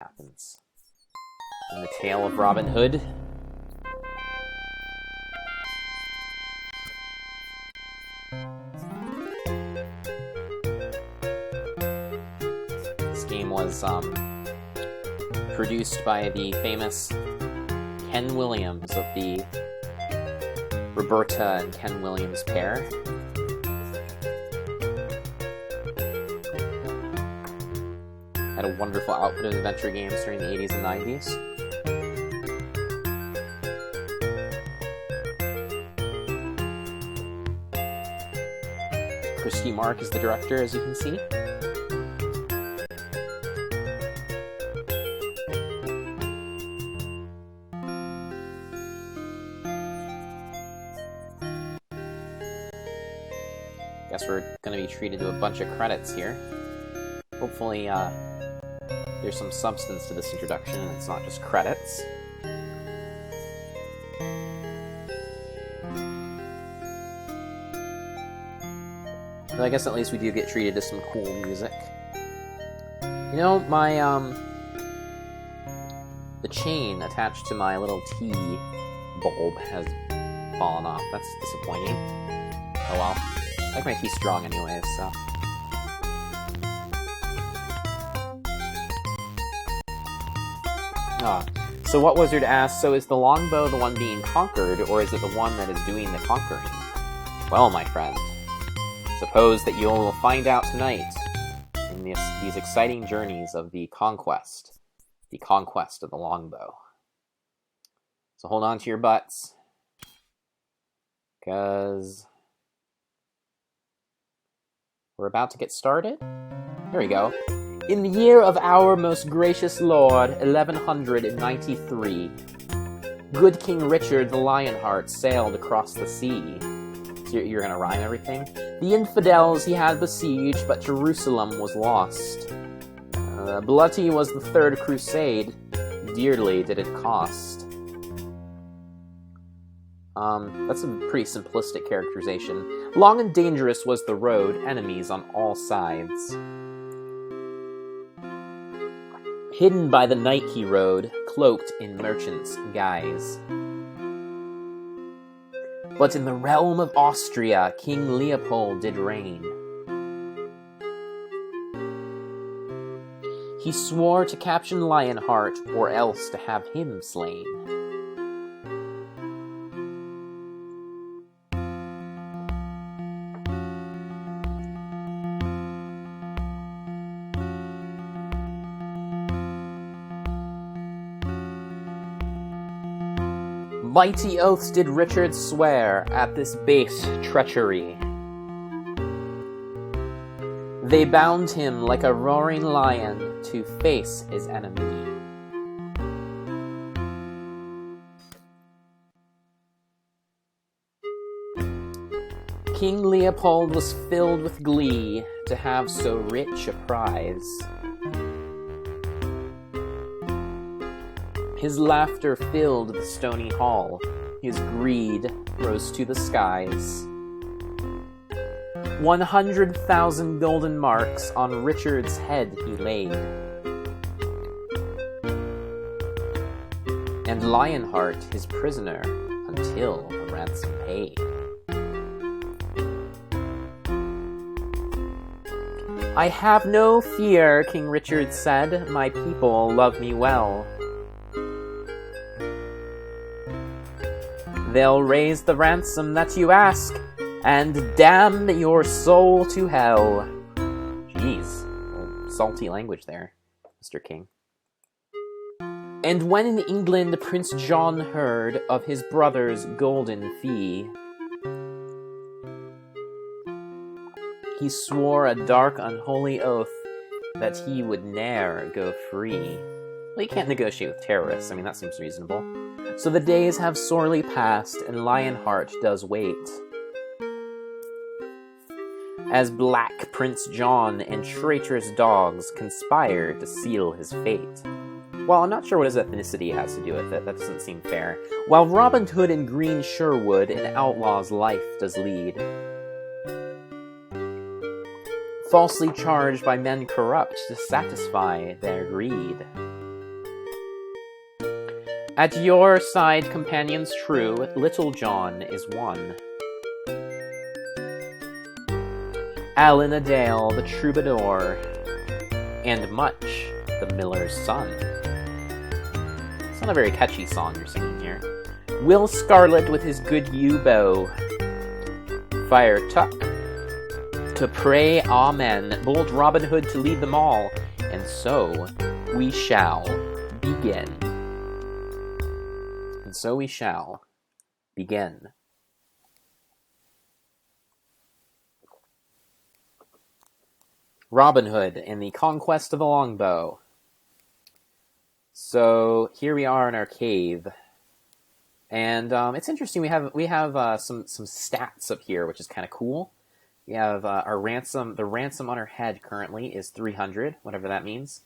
happens. In the Tale of Robin Hood. This game was produced by the famous Ken Williams of the Roberta and Ken Williams pair. Had a wonderful output of adventure games during the 80s and 90s. Christy Mark is the director, as you can see. Guess we're going to be treated to a bunch of credits here. Hopefully, there's some substance to this introduction, and it's not just credits. But I guess at least we do get treated to some cool music. You know, my, the chain attached to my little tea bulb has fallen off. That's disappointing. Oh well. I like my tea strong anyways, so... So what Wizard asks, so is the longbow the one being conquered, or is it the one that is doing the conquering? Well, my friend, suppose that you'll find out tonight in these exciting journeys of the conquest of the longbow. So hold on to your butts, because we're about to get started. Here we go. In the year of our most gracious Lord, 1193, good King Richard the Lionheart sailed across the sea. So you're gonna rhyme everything? The infidels he had besieged, but Jerusalem was lost. Bloody was the Third Crusade, dearly did it cost. That's a pretty simplistic characterization. Long and dangerous was the road, enemies on all sides. Hidden by the night he rode, cloaked in merchant's guise. But in the realm of Austria, King Leopold did reign. He swore to captain Lionheart, or else to have him slain. Mighty oaths did Richard swear at this base treachery. They bound him like a roaring lion to face his enemy. King Leopold was filled with glee to have so rich a prize. His laughter filled the stony hall, his greed rose to the skies. 100,000 golden marks on Richard's head he laid, and Lionheart his prisoner until the ransom paid. I have no fear, King Richard said, my people love me well. They'll raise the ransom that you ask, and damn your soul to hell. Jeez, salty language there, Mr. King. And when in England Prince John heard of his brother's golden fee, he swore a dark, unholy oath that he would ne'er go free. Well, you can't negotiate with terrorists, I mean, that seems reasonable. So the days have sorely passed, and Lionheart does wait, as Black Prince John and traitorous dogs conspire to seal his fate. Well, I'm not sure what his ethnicity has to do with it, that doesn't seem fair. While Robin Hood in green Sherwood an outlaw's life does lead, falsely charged by men corrupt to satisfy their greed. At your side, companions true, Little John is one. Allen a Dale, the troubadour, and Much, the miller's son. It's not a very catchy song you're singing here. Will Scarlet with his good yew bow, Fire Tuck to pray amen, bold Robin Hood to lead them all, and so we shall begin. And so we shall begin. Robin Hood in the Conquest of the Longbow. So here we are in our cave, and it's interesting. We have some stats up here, which is kind of cool. We have our ransom. The ransom on our head currently is 300, whatever that means.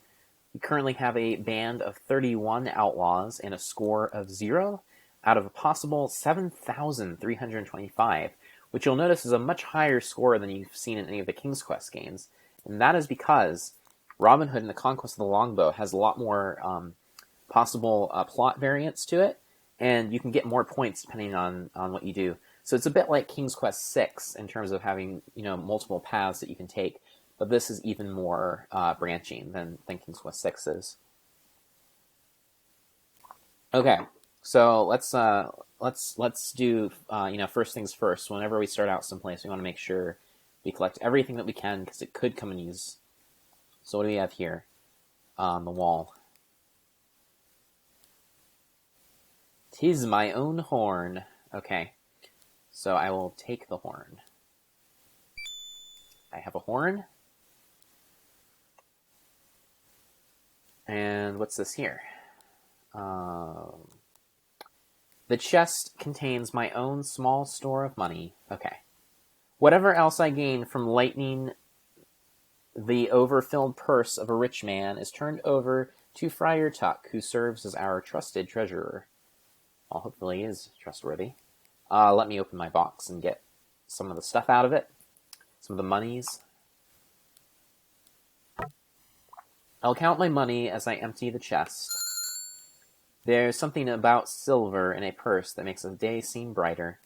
We currently have a band of 31 outlaws and a score of 0 out of a possible 7,325, which you'll notice is a much higher score than you've seen in any of the King's Quest games. And that is because Robin Hood in the Conquest of the Longbow has a lot more possible plot variants to it, and you can get more points depending on what you do. So it's a bit like King's Quest 6 in terms of having multiple paths that you can take, but this is even more branching than King's Quest 6 is. Okay, so let's do first things first. Whenever we start out someplace, we want to make sure we collect everything that we can because it could come in use. So what do we have here on the wall? 'Tis my own horn. Okay, so I will take the horn. I have a horn. And what's this here? The chest contains my own small store of money. Okay. Whatever else I gain from lightening the overfilled purse of a rich man is turned over to Friar Tuck, who serves as our trusted treasurer. Well, hopefully he is trustworthy. Let me open my box and get some of the stuff out of it. Some of the monies. I'll count my money as I empty the chest. There's something about silver in a purse that makes a day seem brighter.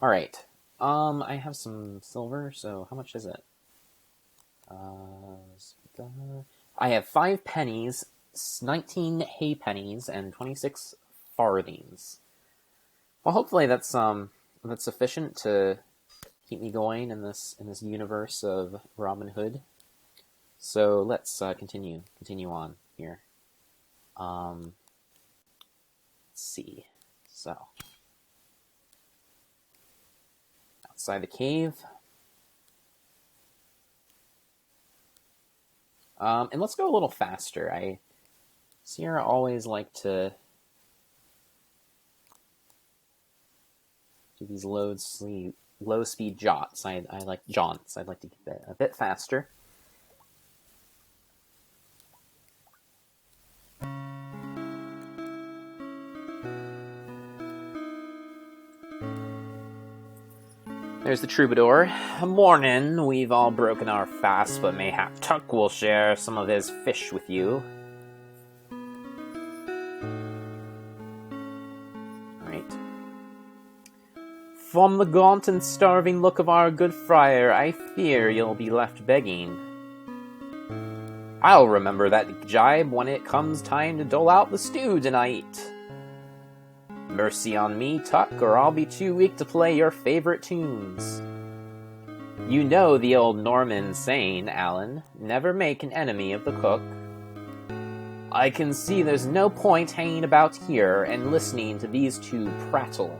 Alright. I have some silver, so how much is it? I have 5 pennies, 19 halfpennies, and 26 farthings. Well, hopefully that's sufficient to keep me going in this universe of Robin Hood. So let's continue on here. Let's see. So outside the cave. And let's go a little faster. Sierra always like to do these low speed jaunts. I like jaunts. I'd like to keep it a bit faster. There's the troubadour. Mornin', we've all broken our fast, but mayhap Tuck will share some of his fish with you. Right. From the gaunt and starving look of our good friar, I fear you'll be left begging. I'll remember that jibe when it comes time to dole out the stew tonight. Mercy on me, Tuck, or I'll be too weak to play your favorite tunes. You know the old Norman saying, Alan, never make an enemy of the cook. I can see there's no point hanging about here and listening to these two prattle.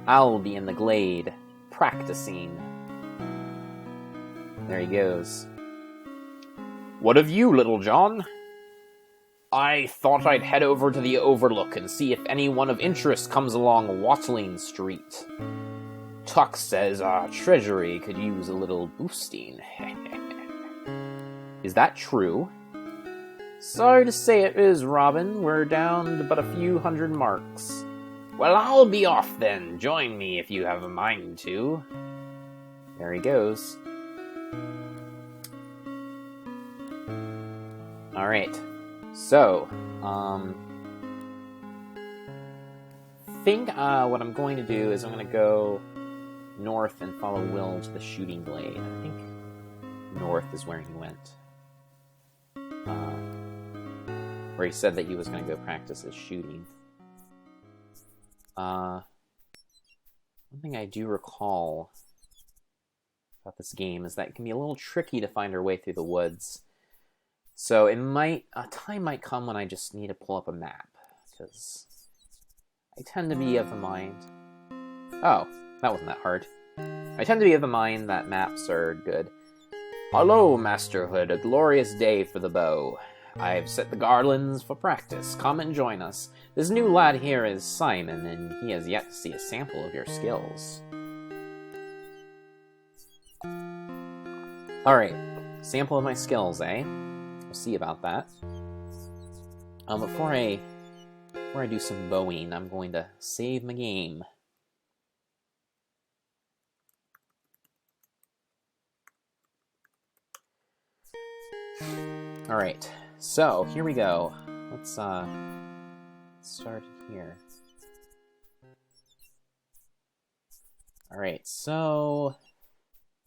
I'll be in the glade, practicing. There he goes. What of you, Little John? I thought I'd head over to the Overlook and see if anyone of interest comes along Watling Street. Tuck says our treasury could use a little boosting. Is that true? Sorry to say it is, Robin. We're down to but a few hundred marks. Well, I'll be off then. Join me if you have a mind to. There he goes. Alright. So, think what I'm going to do is I'm going to go north and follow Will to the shooting glade. I think north is where he went. Where he said that he was going to go practice his shooting. One thing I do recall about this game is that it can be a little tricky to find our way through the woods. So a time might come when I just need to pull up a map, because I tend to be of the mind... Oh, that wasn't that hard. I tend to be of the mind that maps are good. Hello, Masterhood, a glorious day for the bow. I've set the garlands for practice. Come and join us. This new lad here is Simon, and he has yet to see a sample of your skills. Alright, sample of my skills, eh? We'll see about that. Before I do some bowing, I'm going to save my game. Alright, so here we go. Let's start here. Alright, so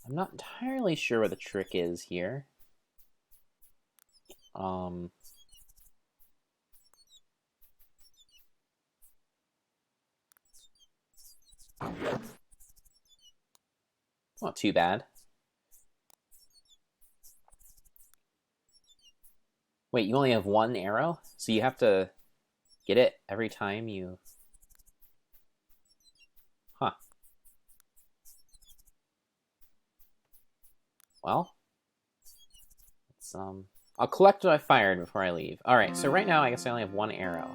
I'm not entirely sure what the trick is here. Not too bad. Wait, you only have one arrow? So you have to get it every time you... Huh. Well, let's, I'll collect what I fired before I leave. Alright, so right now I guess I only have one arrow.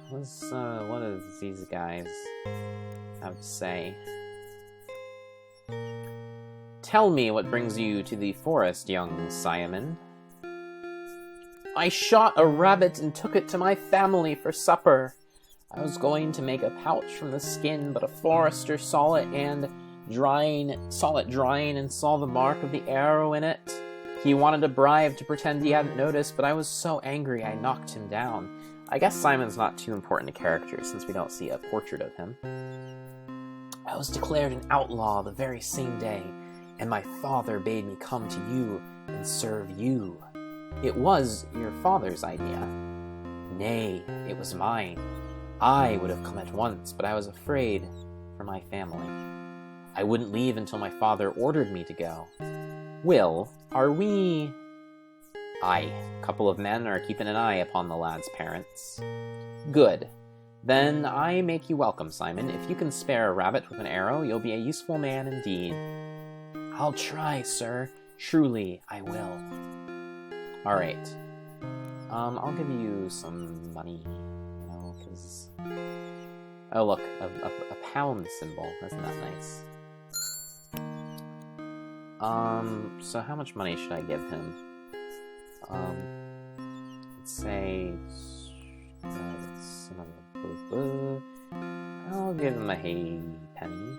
What does these guys have to say? Tell me what brings you to the forest, young Simon. I shot a rabbit and took it to my family for supper. I was going to make a pouch from the skin, but a forester saw it drying and saw the mark of the arrow in it. He wanted a bribe to pretend he hadn't noticed, but I was so angry I knocked him down. I guess Simon's not too important a character since we don't see a portrait of him. I was declared an outlaw the very same day, and my father bade me come to you and serve you. It was your father's idea. Nay, it was mine. I would have come at once, but I was afraid for my family. I wouldn't leave until my father ordered me to go. Will, are we... Aye, a couple of men are keeping an eye upon the lad's parents. Good. Then I make you welcome, Simon. If you can spare a rabbit with an arrow, you'll be a useful man indeed. I'll try, sir. Truly, I will. Alright. I'll give you some money, you know, because... Oh, look, a pound symbol. Isn't that nice? So how much money should I give him? Let's say... I'll give him a penny.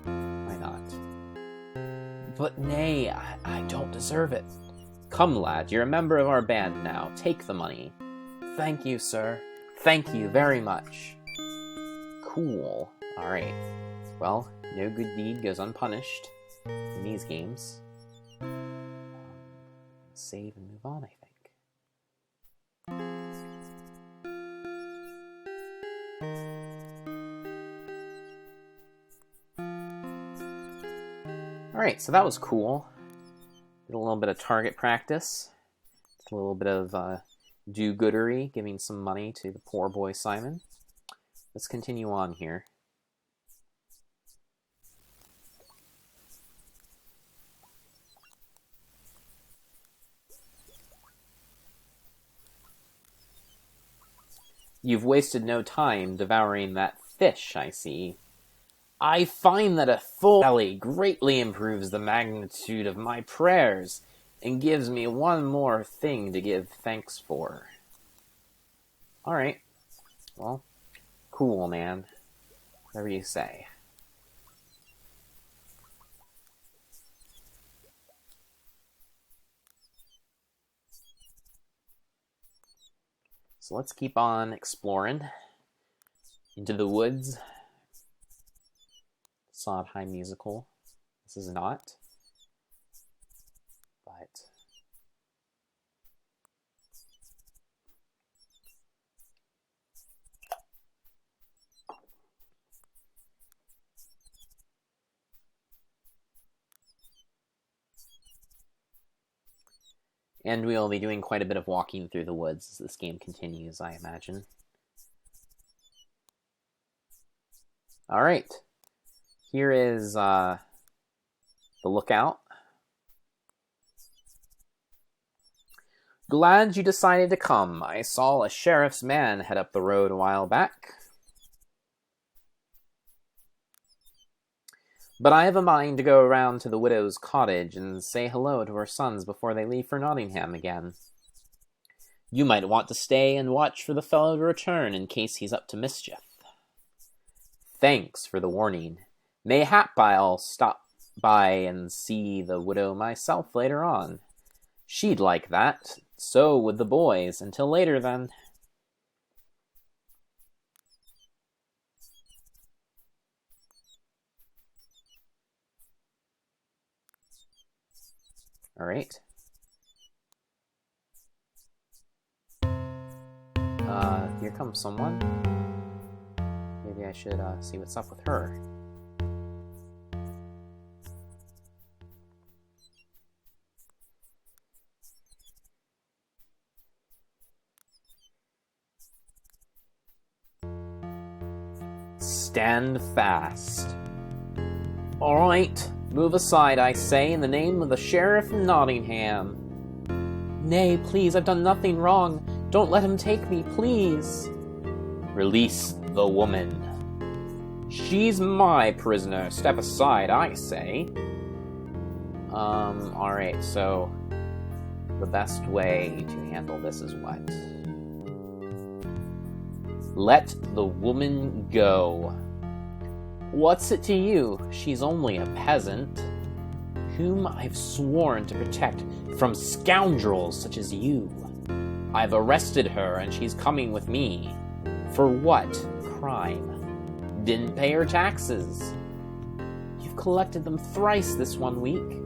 Why not? But nay, I don't deserve it. Come, lad, you're a member of our band now. Take the money. Thank you, sir. Thank you very much. Cool. Alright. Well, no good deed goes unpunished in these games. Save and move on, I think. Alright, so that was cool. Did a little bit of target practice. A little bit of do-goodery, giving some money to the poor boy Simon. Let's continue on here. You've wasted no time devouring that fish, I see. I find that a full belly greatly improves the magnitude of my prayers and gives me one more thing to give thanks for. Alright. Well, cool, man. Whatever you say. So let's keep on exploring into the woods. Sondheim musical. This is not. But and we'll be doing quite a bit of walking through the woods as this game continues, I imagine. Alright. Here is the lookout. Glad you decided to come. I saw a sheriff's man head up the road a while back. But I have a mind to go around to the widow's cottage and say hello to her sons before they leave for Nottingham again. You might want to stay and watch for the fellow to return in case he's up to mischief. Thanks for the warning. Mayhap I'll stop by and see the widow myself later on. She'd like that. So would the boys. Until later, then. Alright. Here comes someone. Maybe I should see what's up with her. Stand fast. Alright, move aside, I say, in the name of the Sheriff of Nottingham. Nay, please, I've done nothing wrong. Don't let him take me, please. Release the woman. She's my prisoner. Step aside, I say. Alright, so the best way to handle this is what? Let the woman go. What's it to you? She's only a peasant, whom I've sworn to protect from scoundrels such as you. I've arrested her, and she's coming with me. For what crime? Didn't pay her taxes. You've collected them thrice this 1 week.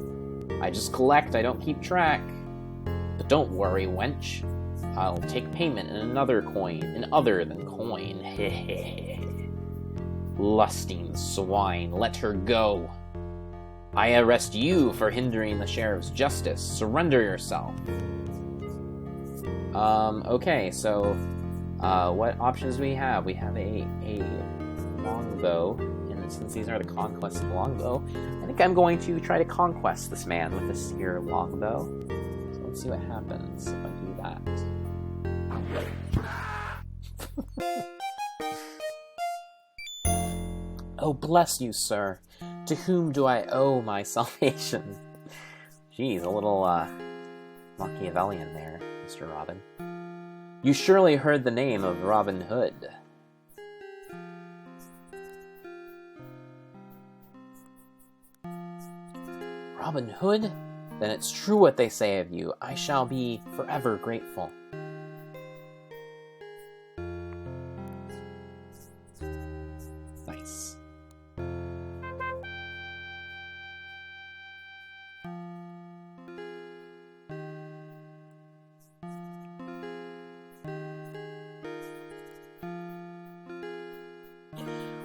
I just collect, I don't keep track. But don't worry, wench. I'll take payment in another coin, in other than coin. Hehehe. Lusting swine, let her go. I arrest you for hindering the sheriff's justice. Surrender yourself. Okay, so, what options do we have? We have a longbow, and since these are the conquests of longbow, I think I'm going to try to conquest this man with this here longbow. So let's see what happens if I do that. Oh, bless you, sir. To whom do I owe my salvation? Geez, a little, Machiavellian there, Mr. Robin. You surely heard the name of Robin Hood. Robin Hood? Then it's true what they say of you. I shall be forever grateful. Nice.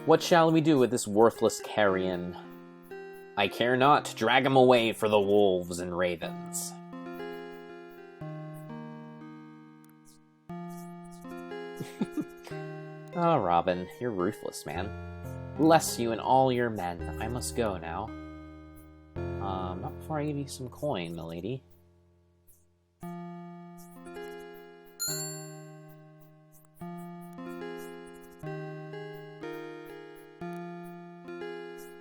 What shall we do with this worthless carrion? I care not. Drag him away for the wolves and ravens. Oh, Robin, you're ruthless, man. Bless you and all your men. I must go now. Not before I give you some coin, milady.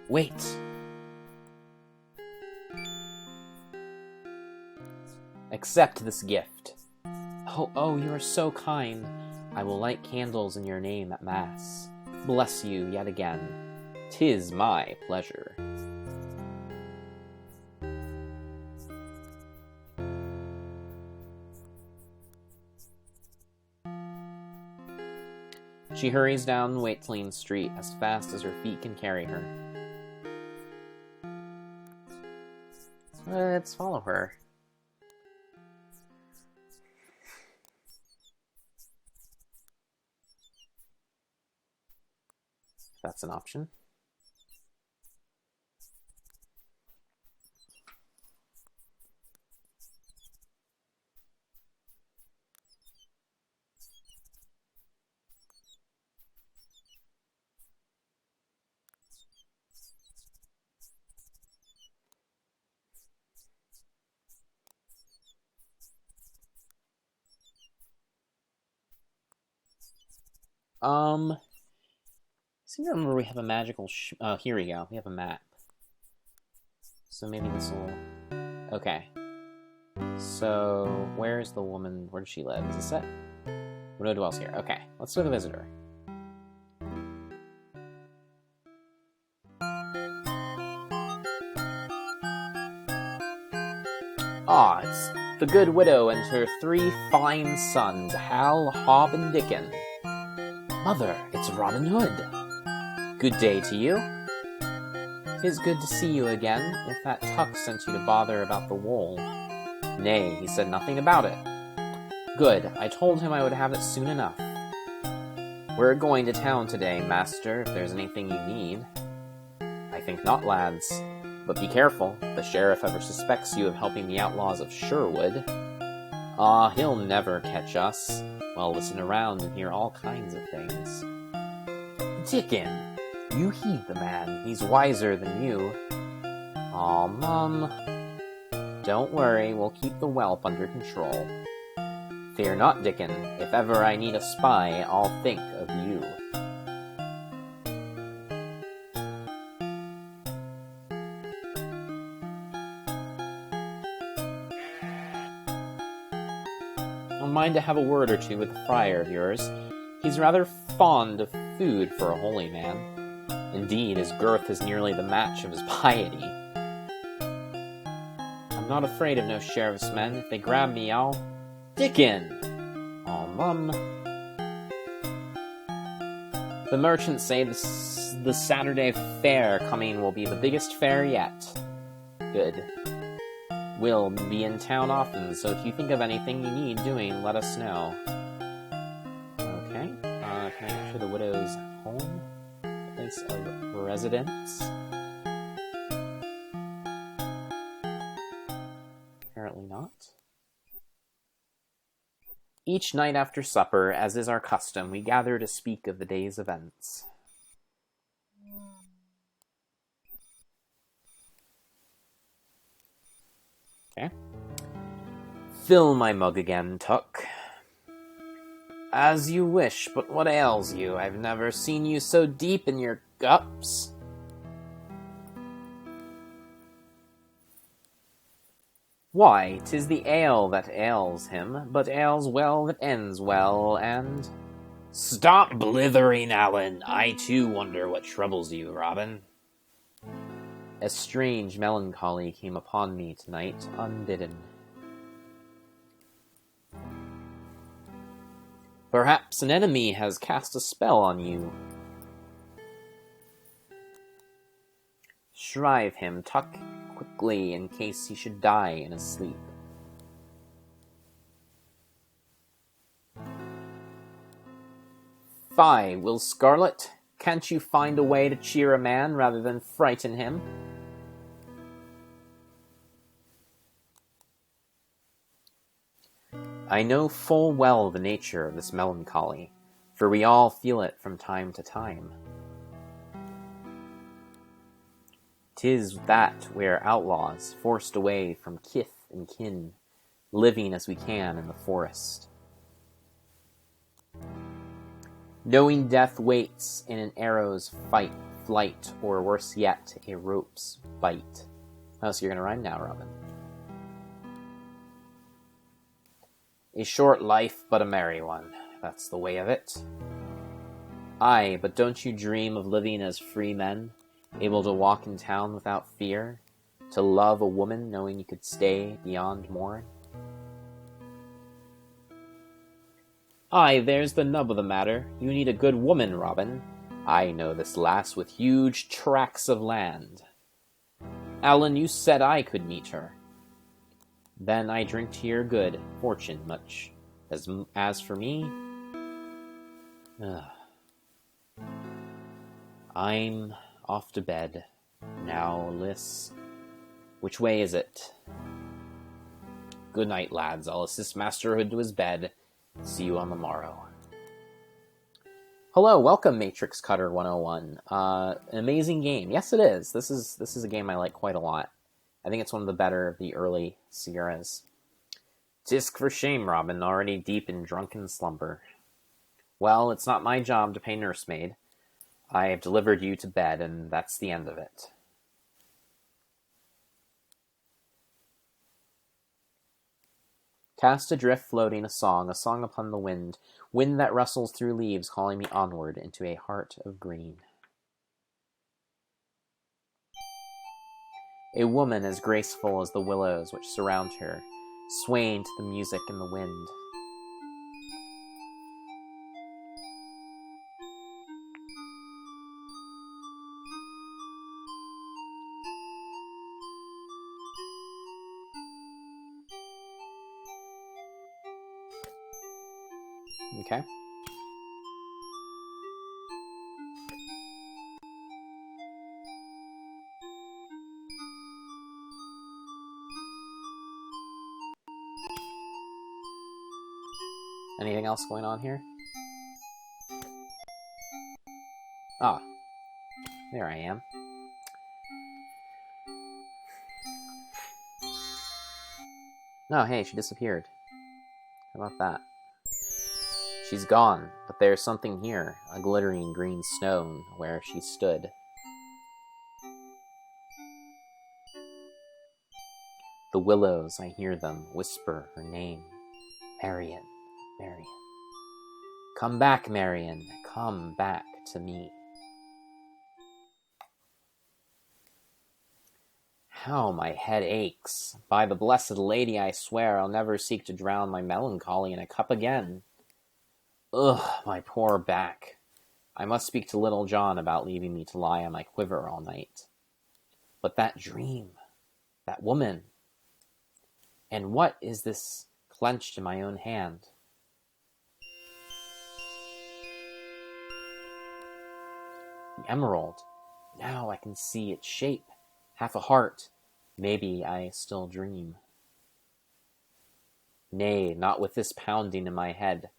Wait. Accept this gift. Oh, you are so kind. I will light candles in your name at Mass. Bless you yet again. 'Tis my pleasure. She hurries down Waitling Street as fast as her feet can carry her. Let's follow her. That's an option. I seem to remember we have a magical here we go. We have a map. So maybe this will... Okay. So, where's the woman? Where does she live? Is this it? Widow dwells here. Okay, let's go to the visitor. Ah, it's the good widow and her 3 fine sons, Hal, Hob, and Dickon. Mother, it's Robin Hood. Good day to you. 'Tis good to see you again, if that Tuck sent you to bother about the wool. Nay, he said nothing about it. Good, I told him I would have it soon enough. We're going to town today, master, if there's anything you need. I think not, lads. But be careful, if the sheriff ever suspects you of helping the outlaws of Sherwood. Ah, he'll never catch us. Well, listen around and hear all kinds of things. Dickon, you heed the man. He's wiser than you. Aw, Mum. Don't worry, we'll keep the whelp under control. Fear not, Dickon. If ever I need a spy, I'll think of you. I'll mind to have a word or two with the friar of yours. He's rather fond of food for a holy man. Indeed, his girth is nearly the match of his piety. I'm not afraid of no sheriff's men. If they grab me, I'll... Dickon! Aw, Mum. The merchants say the Saturday fair coming will be the biggest fair yet. Good. We'll be in town often, so if you think of anything you need doing, let us know. Okay. Can I enter the widow's home? Place of residence? Apparently not. Each night after supper, as is our custom, we gather to speak of the day's events. Okay. Fill my mug again, Tuck. As you wish, but what ails you? I've never seen you so deep in your gups. Why, 'tis the ale that ails him, but ails well that ends well, and... Stop blithering, Alan! I too wonder what troubles you, Robin. A strange melancholy came upon me tonight, unbidden. Perhaps an enemy has cast a spell on you. Shrive him, Tuck, quickly, in case he should die in his sleep. Fie, Will Scarlet, can't you find a way to cheer a man rather than frighten him? I know full well the nature of this melancholy, for we all feel it from time to time. 'Tis that we are outlaws, forced away from kith and kin, living as we can in the forest. Knowing death waits in an arrow's flight, or worse yet, a rope's bite. Oh, so you're gonna rhyme now, Robin. A short life, but a merry one. That's the way of it. Aye, but don't you dream of living as free men, able to walk in town without fear, to love a woman knowing you could stay beyond morn? Aye, there's the nub of the matter. You need a good woman, Robin. I know this lass with huge tracts of land. Alan, you said I could meet her. Then I drink to your good fortune much. As for me, I'm off to bed. Now, Liss, which way is it? Good night, lads. I'll assist Master Hood to his bed. See you on the morrow. Hello, welcome, Matrix Cutter 101. An amazing game. Yes, it is. This is a game I like quite a lot. I think it's one of the better of the early Sierras. Disc for shame, Robin, already deep in drunken slumber. Well, it's not my job to pay nursemaid. I have delivered you to bed, and that's the end of it. Cast adrift floating a song upon the wind that rustles through leaves, calling me onward into a heart of green. A woman as graceful as the willows which surround her, swaying to the music in the wind. Okay. Anything else going on here? Ah, there I am. Oh, hey, she disappeared. How about that? She's gone, but there's something here, a glittering green stone where she stood. The willows, I hear them whisper her name. Marion, Marion. Come back, Marion, come back to me. How my head aches. By the blessed lady, I swear I'll never seek to drown my melancholy in a cup again. Ugh, my poor back. I must speak to Little John about leaving me to lie on my quiver all night. But that dream, that woman, and what is this clenched in my own hand? The emerald. Now I can see its shape. Half a heart. Maybe I still dream. Nay, not with this pounding in my head.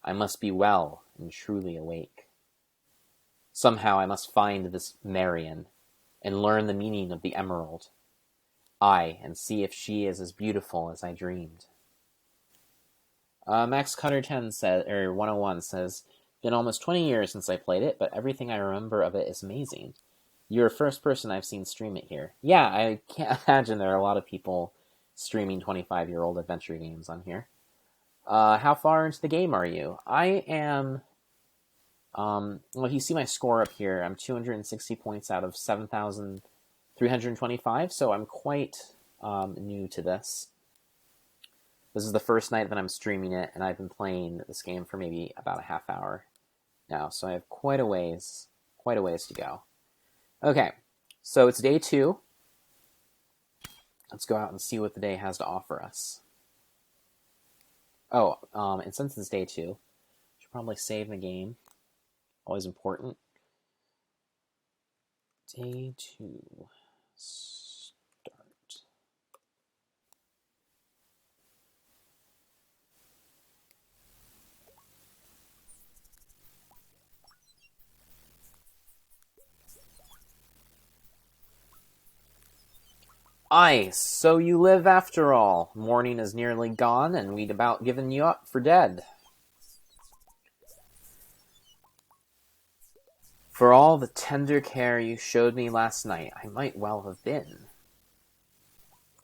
I must be well and truly awake. Somehow I must find this Marion and learn the meaning of the emerald. Aye, and see if she is as beautiful as I dreamed. Max Cutter 10 says, or 101 says, been almost 20 years since I played it, but everything I remember of it is amazing. You're the first person I've seen stream it here. Yeah, I can't imagine there are a lot of people streaming 25-year-old adventure games on here. How far into the game are you? I am, well, if you see my score up here, I'm 260 points out of 7,325, so I'm quite new to this. This is the first night that I'm streaming it, and I've been playing this game for maybe about a half hour now, so I have quite a ways to go. Okay, so it's day 2. Let's go out and see what the day has to offer us. Oh, and since it's day 2, should probably save the game. Always important. Day 2. Start. Aye, so you live after all. Morning is nearly gone, and we'd about given you up for dead. For all the tender care you showed me last night, I might well have been.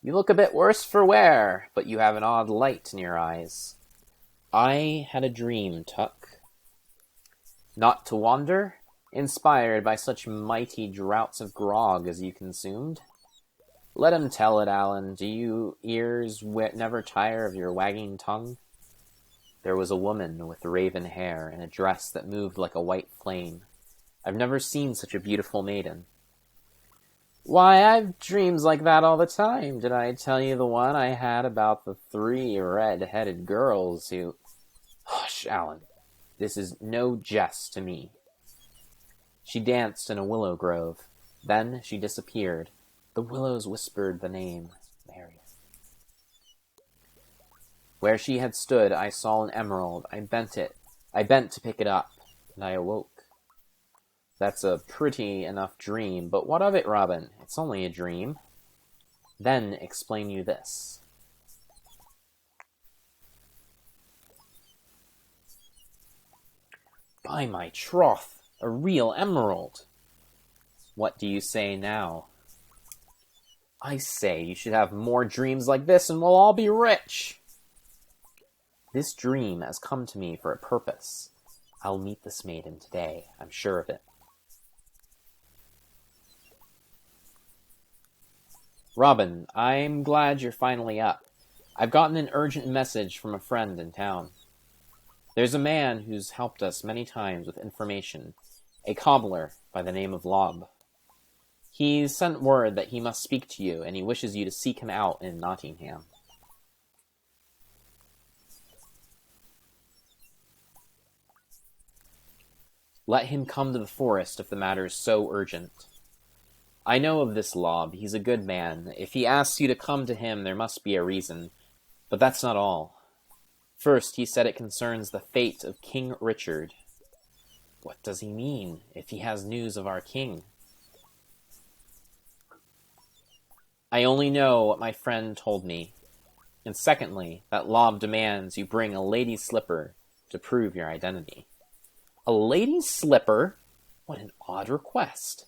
You look a bit worse for wear, but you have an odd light in your eyes. I had a dream, Tuck. Not to wander, inspired by such mighty draughts of grog as you consumed. Let him tell it, Alan. Do you ears never tire of your wagging tongue? There was a woman with raven hair and a dress that moved like a white flame. I've never seen such a beautiful maiden. Why, I've dreams like that all the time. Did I tell you the one I had about the 3 red-headed girls who... Hush, Alan. This is no jest to me. She danced in a willow grove. Then she disappeared. The willows whispered the name, Marion. Where she had stood, I saw an emerald. I bent to pick it up, and I awoke. That's a pretty enough dream, but what of it, Robin? It's only a dream. Then explain you this. By my troth, a real emerald. What do you say now? I say you should have more dreams like this and we'll all be rich. This dream has come to me for a purpose. I'll meet this maiden today, I'm sure of it. Robin, I'm glad you're finally up. I've gotten an urgent message from a friend in town. There's a man who's helped us many times with information, a cobbler by the name of Lob. He's sent word that he must speak to you, and he wishes you to seek him out in Nottingham. Let him come to the forest if the matter is so urgent. I know of this Lob. He's a good man. If he asks you to come to him, there must be a reason. But that's not all. First, he said it concerns the fate of King Richard. What does he mean, if he has news of our king? I only know what my friend told me. And secondly, that Lob demands you bring a lady's slipper to prove your identity. A lady's slipper? What an odd request.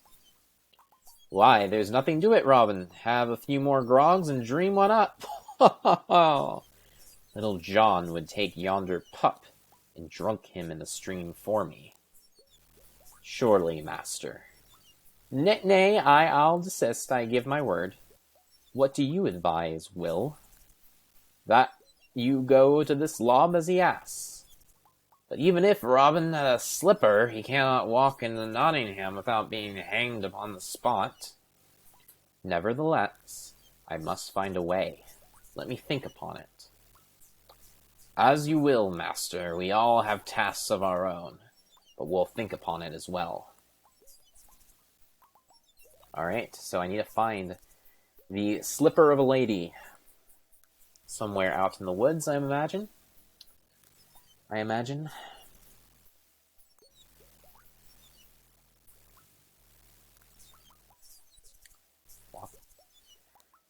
Why, there's nothing to it, Robin. Have a few more grogs and dream one up. Little John would take yonder pup and drunk him in the stream for me. Surely, master. Nay, I'll desist, I give my word. What do you advise, Will? That you go to this Lob as he asks. But even if Robin had a slipper, he cannot walk into Nottingham without being hanged upon the spot. Nevertheless, I must find a way. Let me think upon it. As you will, master. We all have tasks of our own, but we'll think upon it as well. Alright, so I need to find the slipper of a lady somewhere out in the woods, I imagine.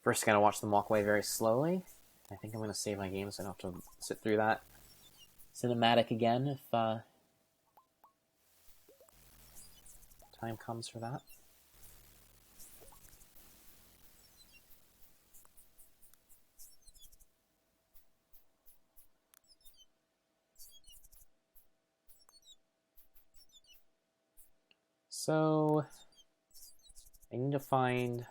First, gonna watch them walk away very slowly. I think I'm gonna save my game so I don't have to sit through that cinematic again if time comes for that. So, I need to find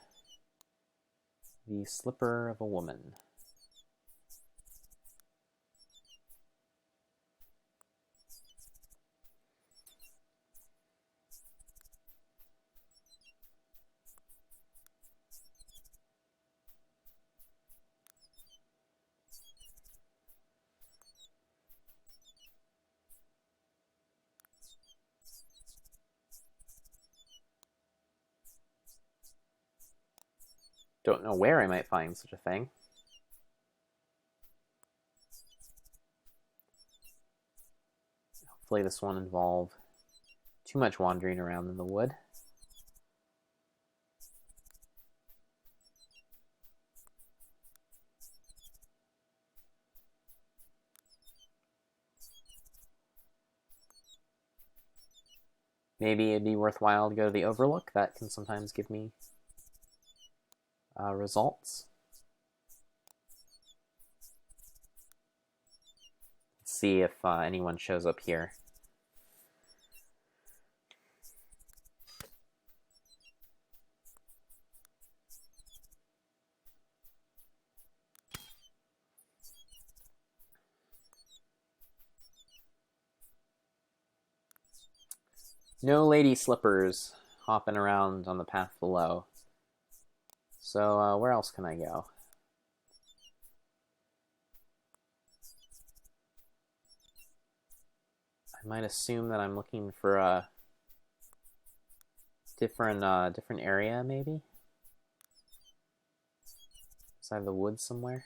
the slipper of a woman. Don't know where I might find such a thing. Hopefully this won't involve too much wandering around in the wood. Maybe it'd be worthwhile to go to the Overlook. That can sometimes give me results. Let's see if anyone shows up here. No lady slippers hopping around on the path below. So, where else can I go? I might assume that I'm looking for a different area, maybe? Inside the woods somewhere?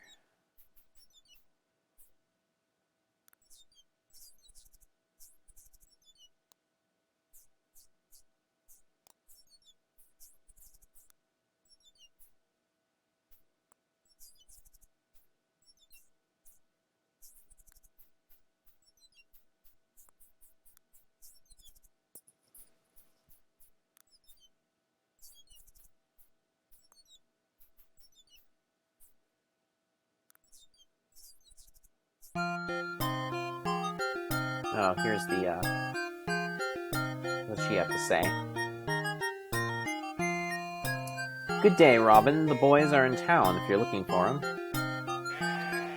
Oh, here's the, what's she have to say? Good day, Robin. The boys are in town if you're looking for them.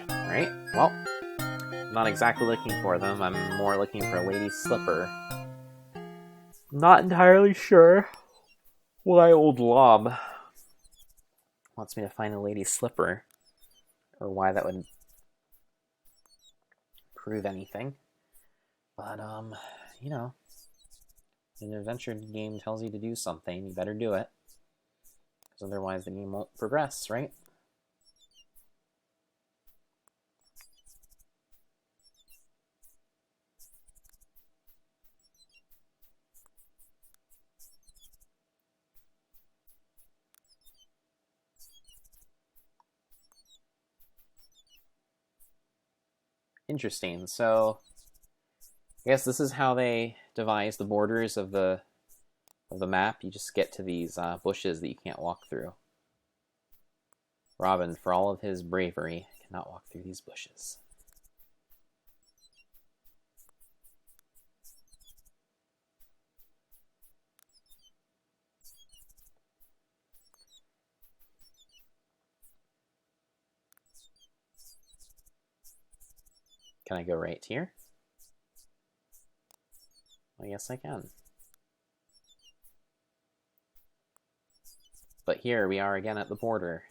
Alright, well, I'm not exactly looking for them. I'm more looking for a lady's slipper. Not entirely sure why old Lob wants me to find a lady's slipper, or why that would prove anything. But, you know, an adventure game tells you to do something, you better do it. Because otherwise the game won't progress, right? Interesting. So, I guess this is how they devise the borders of the map. You just get to these bushes that you can't walk through. Robin, for all of his bravery, cannot walk through these bushes. Can I go right here? Well, yes, I can. But here we are again at the border.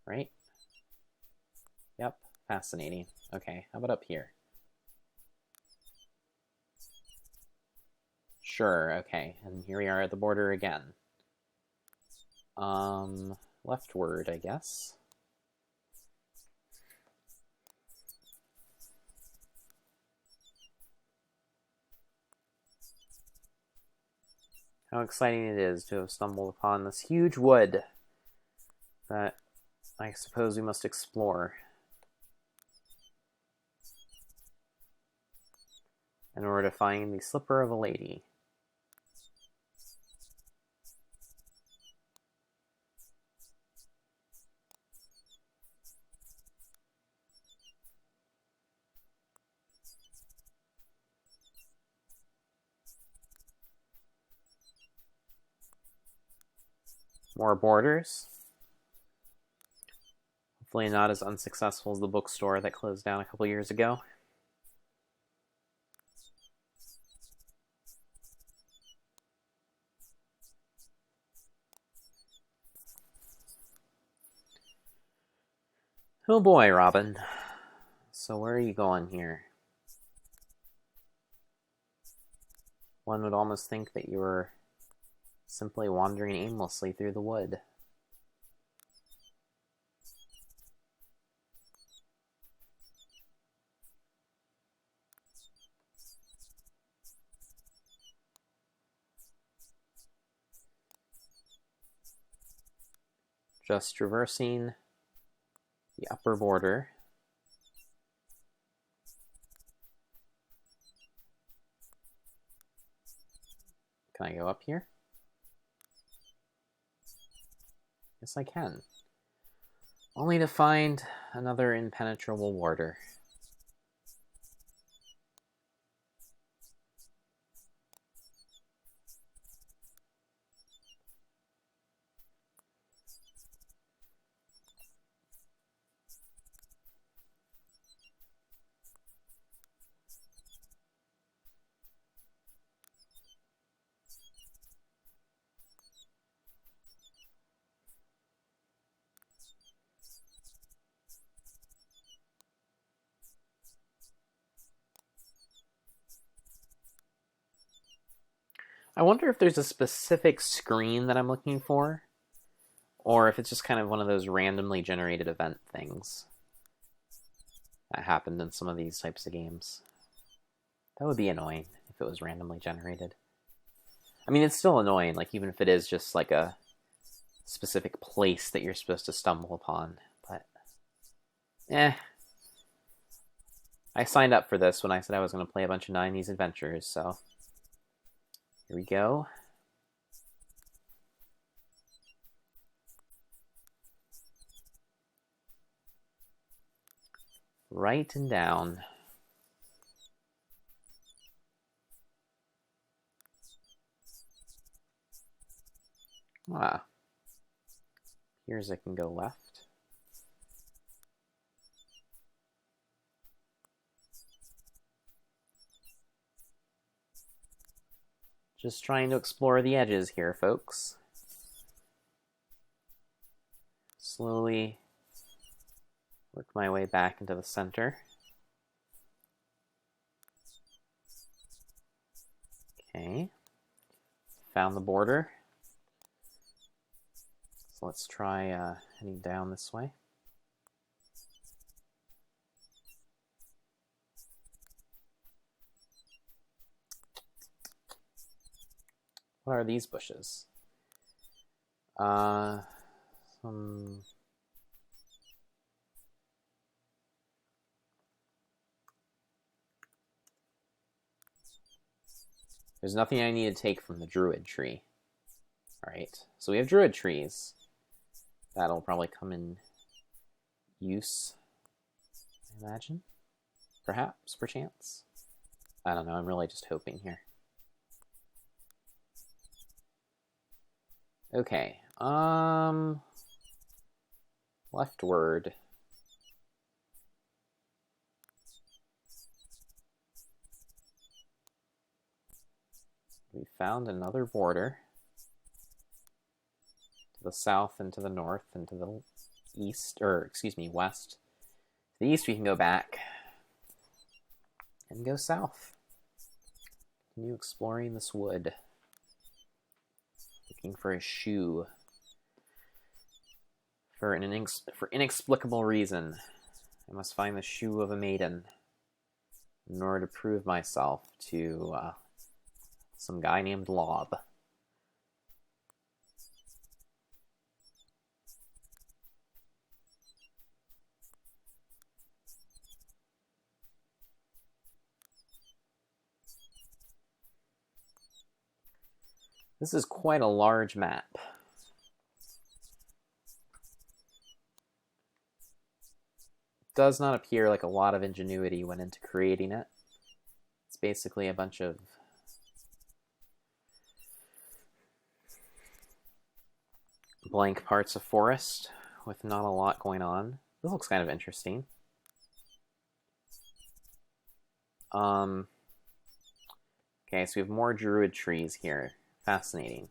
Right? Yep, fascinating. Okay, how about up here? Sure, okay, and here we are at the border again. Leftward, I guess. How exciting it is to have stumbled upon this huge wood that I suppose we must explore in order to find the slipper of a lady. More borders. Hopefully not as unsuccessful as the bookstore that closed down a couple years ago. Oh boy, Robin. So where are you going here? One would almost think that you were simply wandering aimlessly through the wood. Just traversing the upper border. Can I go up here? Yes, I can. Only to find another impenetrable border. I wonder if there's a specific screen that I'm looking for, or if it's just kind of one of those randomly generated event things that happened in some of these types of games. That would be annoying if it was randomly generated. I mean, it's still annoying, like, even if it is just like a specific place that you're supposed to stumble upon, but I signed up for this when I said I was going to play a bunch of 90s adventures, so here we go. Write and down. Here's I can go left. Just trying to explore the edges here, folks. Slowly work my way back into the center. Okay. Found the border. So let's try heading down this way. What are these bushes? There's nothing I need to take from the druid tree. Alright, so we have druid trees. That'll probably come in use, I imagine. Perhaps, perchance. I don't know, I'm really just hoping here. Okay, leftward. We found another border. To the south and to the north and to the east, or excuse me, west. To the east we can go back and go south. Continue exploring this wood. Looking for a shoe. For inexplicable reason, I must find the shoe of a maiden in order to prove myself to some guy named Lob. This is quite a large map. Does not appear like a lot of ingenuity went into creating it. It's basically a bunch of blank parts of forest with not a lot going on. This looks kind of interesting. Okay, so we have more druid trees here. Fascinating.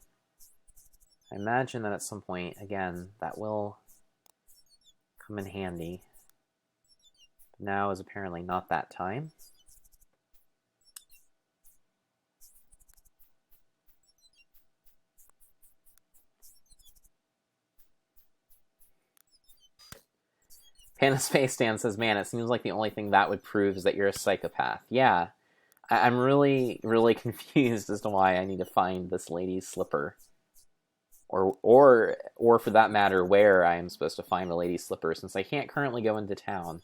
I imagine that at some point, again, that will come in handy. Now is apparently not that time. Panda Space Stan says, man, it seems like the only thing that would prove is that you're a psychopath. Yeah, I'm really, really confused as to why I need to find this lady's slipper. Or for that matter, where I am supposed to find a lady's slipper, since I can't currently go into town.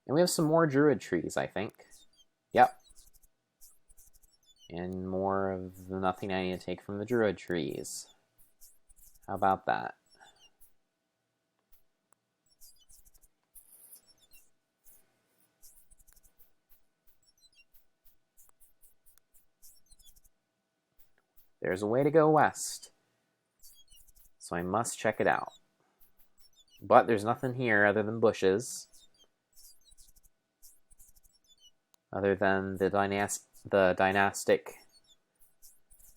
And we have some more druid trees, I think. Yep. And more of the nothing I need to take from the druid trees. How about that? There's a way to go west. So I must check it out. But there's nothing here other than bushes. Other than the dynastic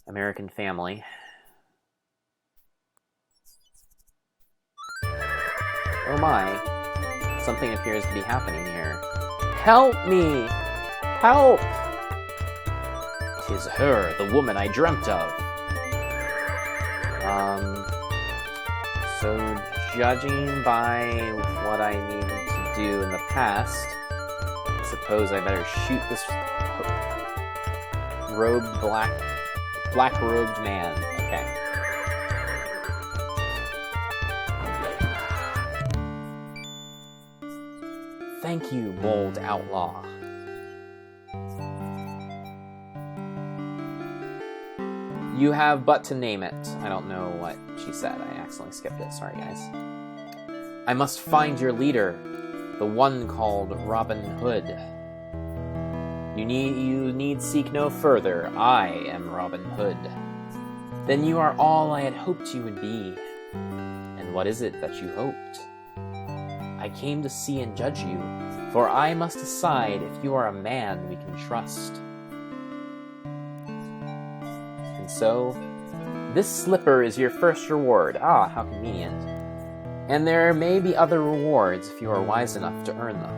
American family. Oh my. Something appears to be happening here. Help me! Help! 'Tis her, the woman I dreamt of. So judging by what I needed to do in the past, I suppose I better shoot this black-robed man. Okay. Thank you, bold outlaw. You have but to name it. I don't know what she said. I accidentally skipped it. Sorry, guys. I must find your leader, the one called Robin Hood. You need seek no further. I am Robin Hood. Then you are all I had hoped you would be. And what is it that you hoped? I came to see and judge you, for I must decide if you are a man we can trust. And so, this slipper is your first reward. Ah, how convenient. And there may be other rewards if you are wise enough to earn them.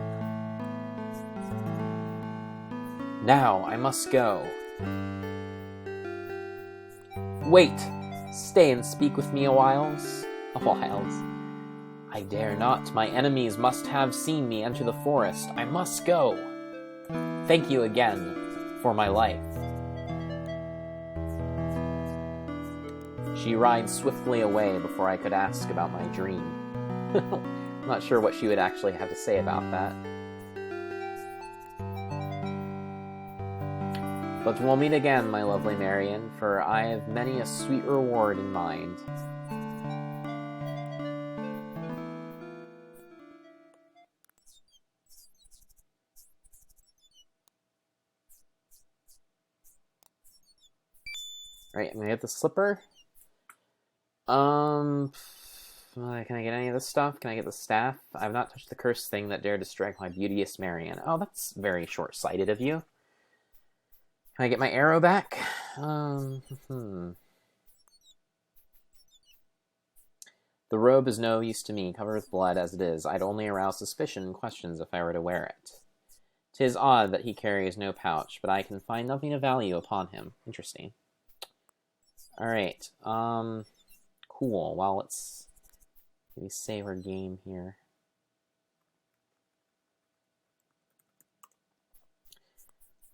Now, I must go. Wait! Stay and speak with me a whiles. I dare not. My enemies must have seen me enter the forest. I must go. Thank you again for my life. She rides swiftly away before I could ask about my dream. I'm not sure what she would actually have to say about that. But we'll meet again, my lovely Marion, for I have many a sweet reward in mind. Right, I'm gonna get the slipper. Can I get any of this stuff? Can I get the staff? I've not touched the cursed thing that dared to strike my beauteous Marion. Oh, that's very short-sighted of you. Can I get my arrow back? The robe is no use to me, covered with blood as it is. I'd only arouse suspicion and questions if I were to wear it. 'Tis odd that he carries no pouch, but I can find nothing of value upon him. Interesting. Alright, cool. Well, let's maybe save our game here.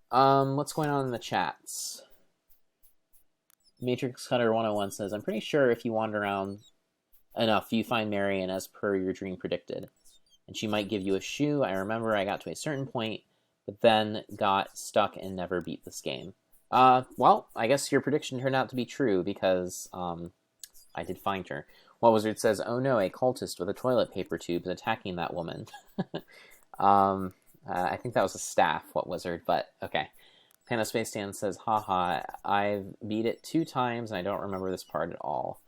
What's going on in the chats? Matrix Cutter 101 says, I'm pretty sure if you wander around enough, you find Marion as per your dream predicted. And she might give you a shoe. I remember I got to a certain point, but then got stuck and never beat this game. Well, I guess your prediction turned out to be true, because, I did find her. What Wizard says, oh no, a cultist with a toilet paper tube is attacking that woman. I think that was a staff, What Wizard, but okay. Panda Space Stan says, haha, I've beat it 2 times and I don't remember this part at all.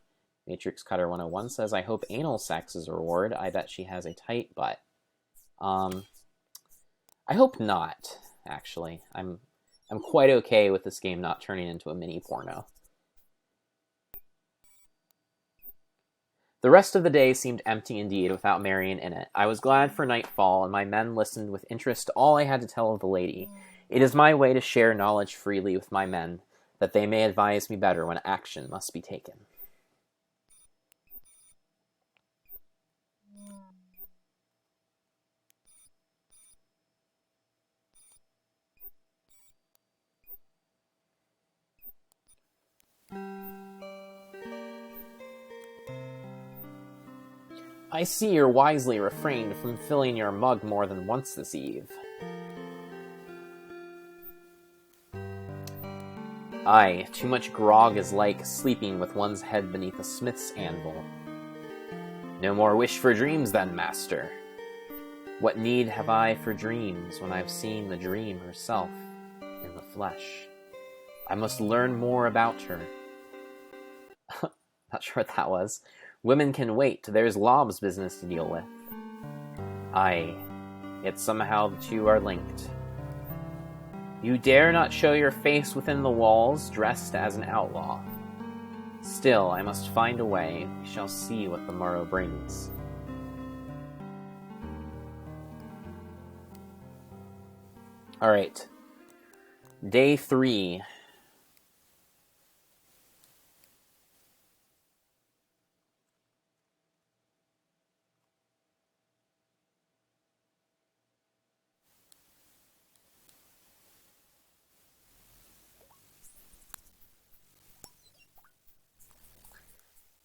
Matrix Cutter 101 says, I hope anal sex is a reward. I bet she has a tight butt. I hope not, actually. I'm quite okay with this game not turning into a mini porno. The rest of the day seemed empty indeed without Marion in it. I was glad for nightfall, and my men listened with interest to all I had to tell of the lady. It is my way to share knowledge freely with my men, that they may advise me better when action must be taken. I see you're wisely refrained from filling your mug more than once this eve. Aye, too much grog is like sleeping with one's head beneath a smith's anvil. No more wish for dreams then, master. What need have I for dreams when I've seen the dream herself in the flesh? I must learn more about her. Not sure what that was. Women can wait. There's Lob's business to deal with. Aye, yet somehow the two are linked. You dare not show your face within the walls, dressed as an outlaw. Still, I must find a way. We shall see what the morrow brings. Alright. Day 3.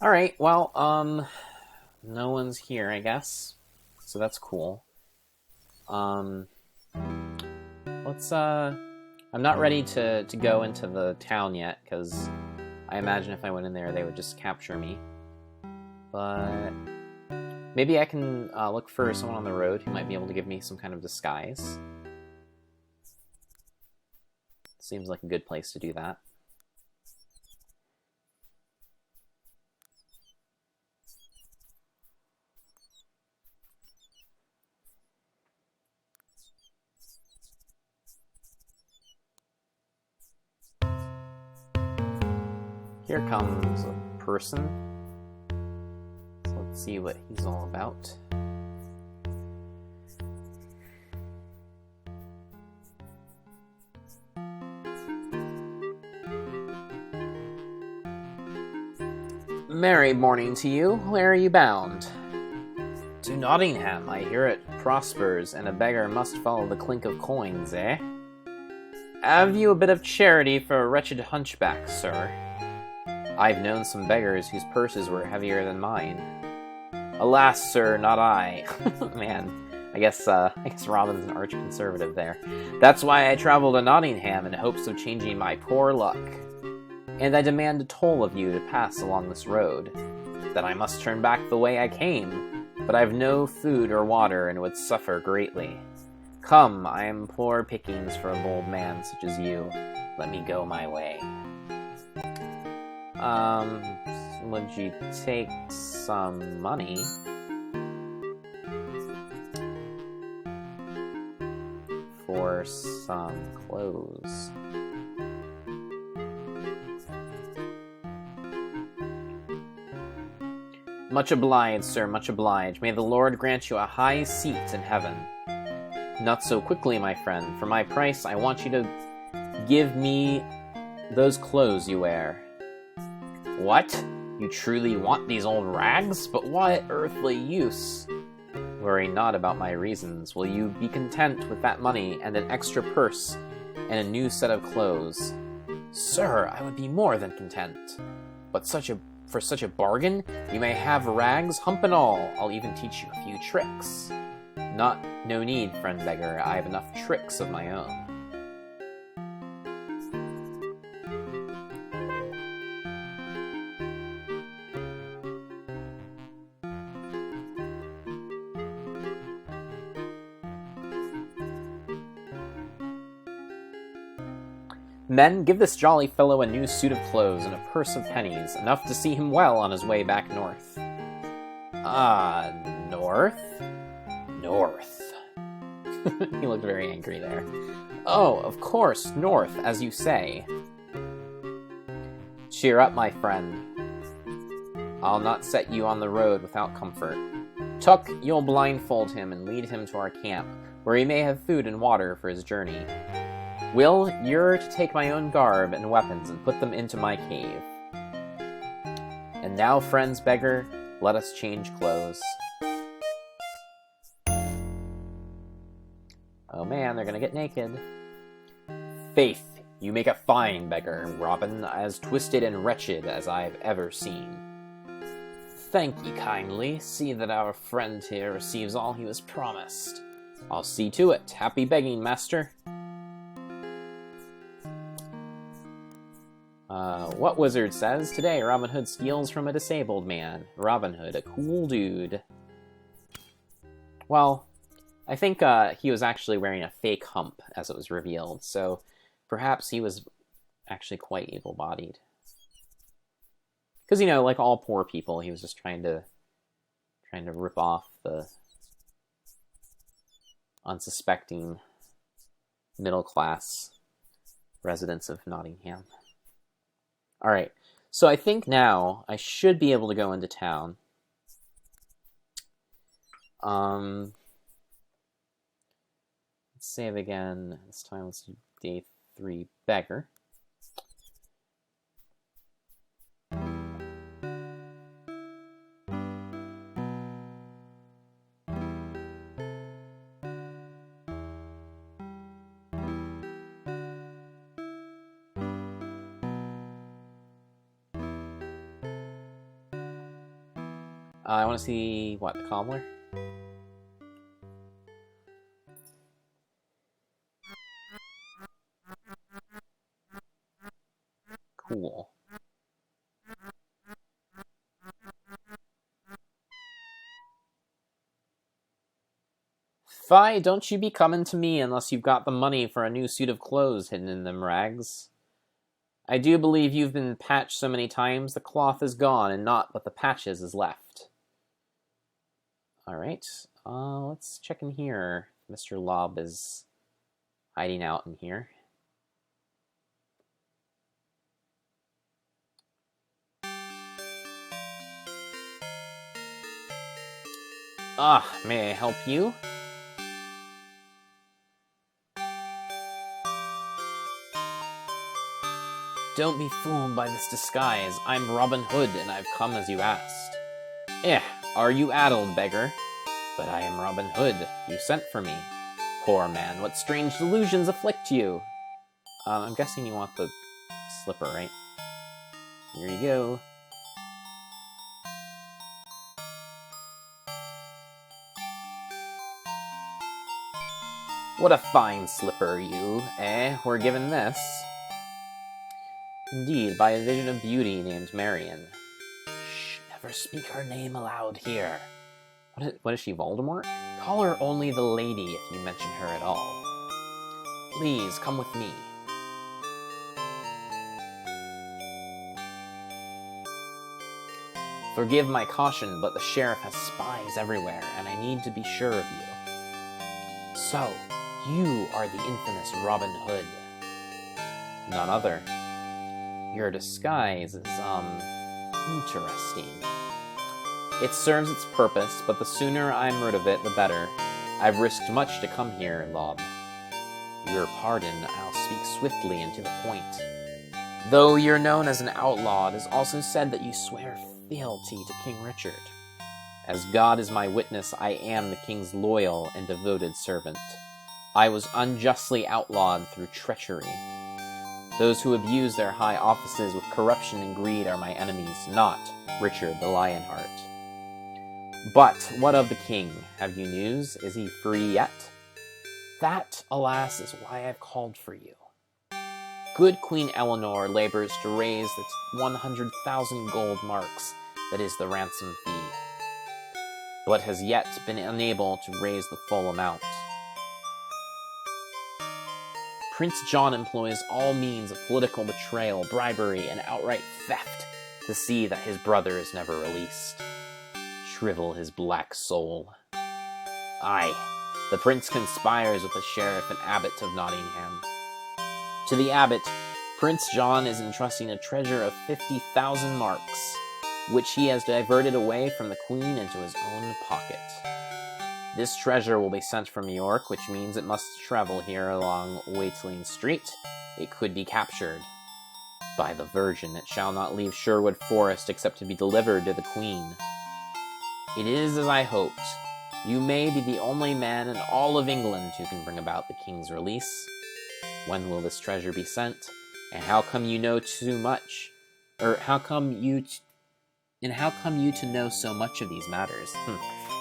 Alright, well, no one's here, I guess. So that's cool. Let's, I'm not ready to go into the town yet, because I imagine if I went in there, they would just capture me. But maybe I can look for someone on the road who might be able to give me some kind of disguise. Seems like a good place to do that. Here comes a person. So let's see what he's all about. Merry morning to you. Where are you bound? To Nottingham. I hear it prospers, and a beggar must follow the clink of coins, eh? Have you a bit of charity for a wretched hunchback, sir? I've known some beggars whose purses were heavier than mine. Alas, sir, not I. Man, I guess Robin's an arch-conservative there. That's why I travel to Nottingham in hopes of changing my poor luck. And I demand a toll of you to pass along this road. Then I must turn back the way I came, but I've no food or water and would suffer greatly. Come, I am poor pickings for a bold man such as you. Let me go my way. Would you take some money? For some clothes. Much obliged, sir, much obliged. May the Lord grant you a high seat in heaven. Not so quickly, my friend. For my price, I want you to give me those clothes you wear. What? You truly want these old rags? But what earthly use? Worry not about my reasons. Will you be content with that money and an extra purse and a new set of clothes? Sir, I would be more than content. But for such a bargain, you may have rags, hump and all. I'll even teach you a few tricks. No need, friend beggar. I have enough tricks of my own. Men, give this jolly fellow a new suit of clothes and a purse of pennies, enough to see him well on his way back north. North? North. He looked very angry there. Oh, of course, north, as you say. Cheer up, my friend. I'll not set you on the road without comfort. Tuck, you'll blindfold him and lead him to our camp, where he may have food and water for his journey. Will, you're to take my own garb and weapons and put them into my cave. And now, friends beggar, let us change clothes. Oh man, they're gonna get naked. Faith, you make a fine beggar, Robin, as twisted and wretched as I've ever seen. Thank ye kindly. See that our friend here receives all he was promised. I'll see to it. Happy begging, master. What wizard says? Today, Robin Hood steals from a disabled man. Robin Hood, a cool dude. Well, I think he was actually wearing a fake hump, as it was revealed, so perhaps he was actually quite able-bodied. Because, you know, like all poor people, he was just trying to rip off the unsuspecting middle-class residents of Nottingham. Alright, so I think now I should be able to go into town. Let's save again. This time let's do day 3 beggar. I want to see, what, the cobbler? Cool. Fie, don't you be coming to me unless you've got the money for a new suit of clothes hidden in them rags. I do believe you've been patched so many times the cloth is gone and naught but the patches is left. Alright, let's check in here. Mr. Lob is hiding out in here. May I help you? Don't be fooled by this disguise. I'm Robin Hood, and I've come as you asked. Are you addled, beggar? But I am Robin Hood. You sent for me. Poor man, what strange delusions afflict you? I'm guessing you want the slipper, right? Here you go. What a fine slipper, you, we're given this. Indeed, by a vision of beauty named Marion. Shh, never speak her name aloud here. What is she, Voldemort? Call her only the lady if you mention her at all. Please, come with me. Forgive my caution, but the sheriff has spies everywhere, and I need to be sure of you. So, you are the infamous Robin Hood. None other. Your disguise is, interesting. It serves its purpose, but the sooner I'm rid of it, the better. I've risked much to come here, Lob. Your pardon, I'll speak swiftly and to the point. Though you're known as an outlaw, it is also said that you swear fealty to King Richard. As God is my witness, I am the king's loyal and devoted servant. I was unjustly outlawed through treachery. Those who abuse their high offices with corruption and greed are my enemies, not Richard the Lionheart. But what of the king? Have you news? Is he free yet? That, alas, is why I've called for you. Good Queen Eleanor labors to raise the 100,000 gold marks that is the ransom fee, but has yet been unable to raise the full amount. Prince John employs all means of political betrayal, bribery, and outright theft to see that his brother is never released. Shrivel his black soul. Aye, the prince conspires with the sheriff and abbot of Nottingham. To the abbot, Prince John is entrusting a treasure of 50,000 marks, which he has diverted away from the queen into his own pocket. This treasure will be sent from York, which means it must travel here along Watling Street. It could be captured. By the Virgin, it shall not leave Sherwood Forest except to be delivered to the Queen. It is as I hoped. You may be the only man in all of England who can bring about the king's release. When will this treasure be sent? And how come you know too much? Or how come you to know so much of these matters?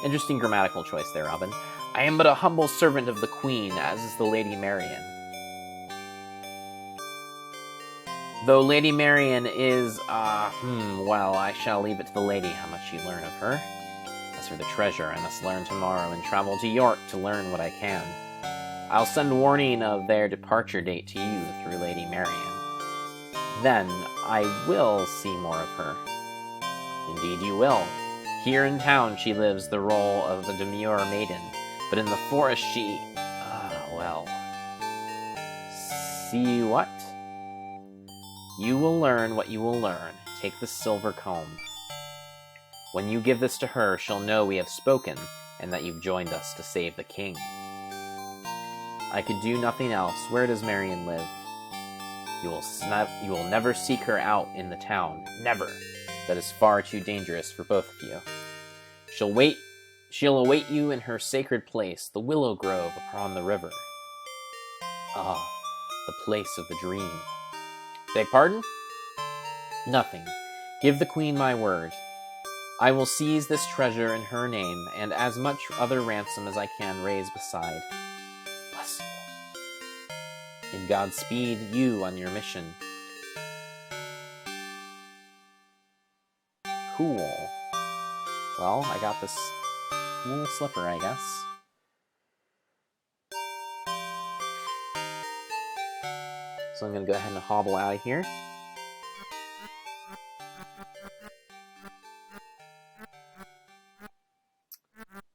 Interesting grammatical choice there, Robin. I am but a humble servant of the Queen, as is the Lady Marion. Though Lady Marion is, well, I shall leave it to the lady how much you learn of her. As for the treasure, I must learn tomorrow and travel to York to learn what I can. I'll send warning of their departure date to you through Lady Marion. Then I will see more of her. Indeed you will. Here in town she lives the role of the demure maiden, but in the forest she... well... See what? You will learn what you will learn. Take the silver comb. When you give this to her, she'll know we have spoken, and that you've joined us to save the king. I could do nothing else. Where does Marion live? You will never seek her out in the town. Never. That is far too dangerous for both of you. She'll await you in her sacred place, the Willow Grove upon the river. Ah, the place of the dream. Beg pardon? Nothing. Give the queen my word. I will seize this treasure in her name, and as much other ransom as I can raise beside. Bless you. In Godspeed, you on your mission. Cool. Well, I got this cool slipper, I guess. So I'm going to go ahead and hobble out of here.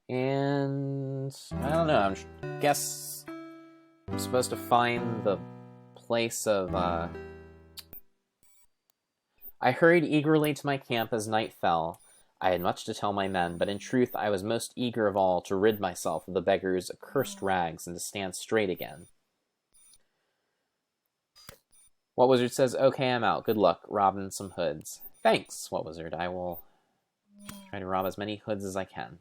And I don't know, I guess I'm supposed to find the place of, I hurried eagerly to my camp as night fell. I had much to tell my men, but in truth I was most eager of all to rid myself of the beggar's accursed rags and to stand straight again. What Wizard says, okay, I'm out. Good luck, robbing some hoods. Thanks, What Wizard. I will try to rob as many hoods as I can.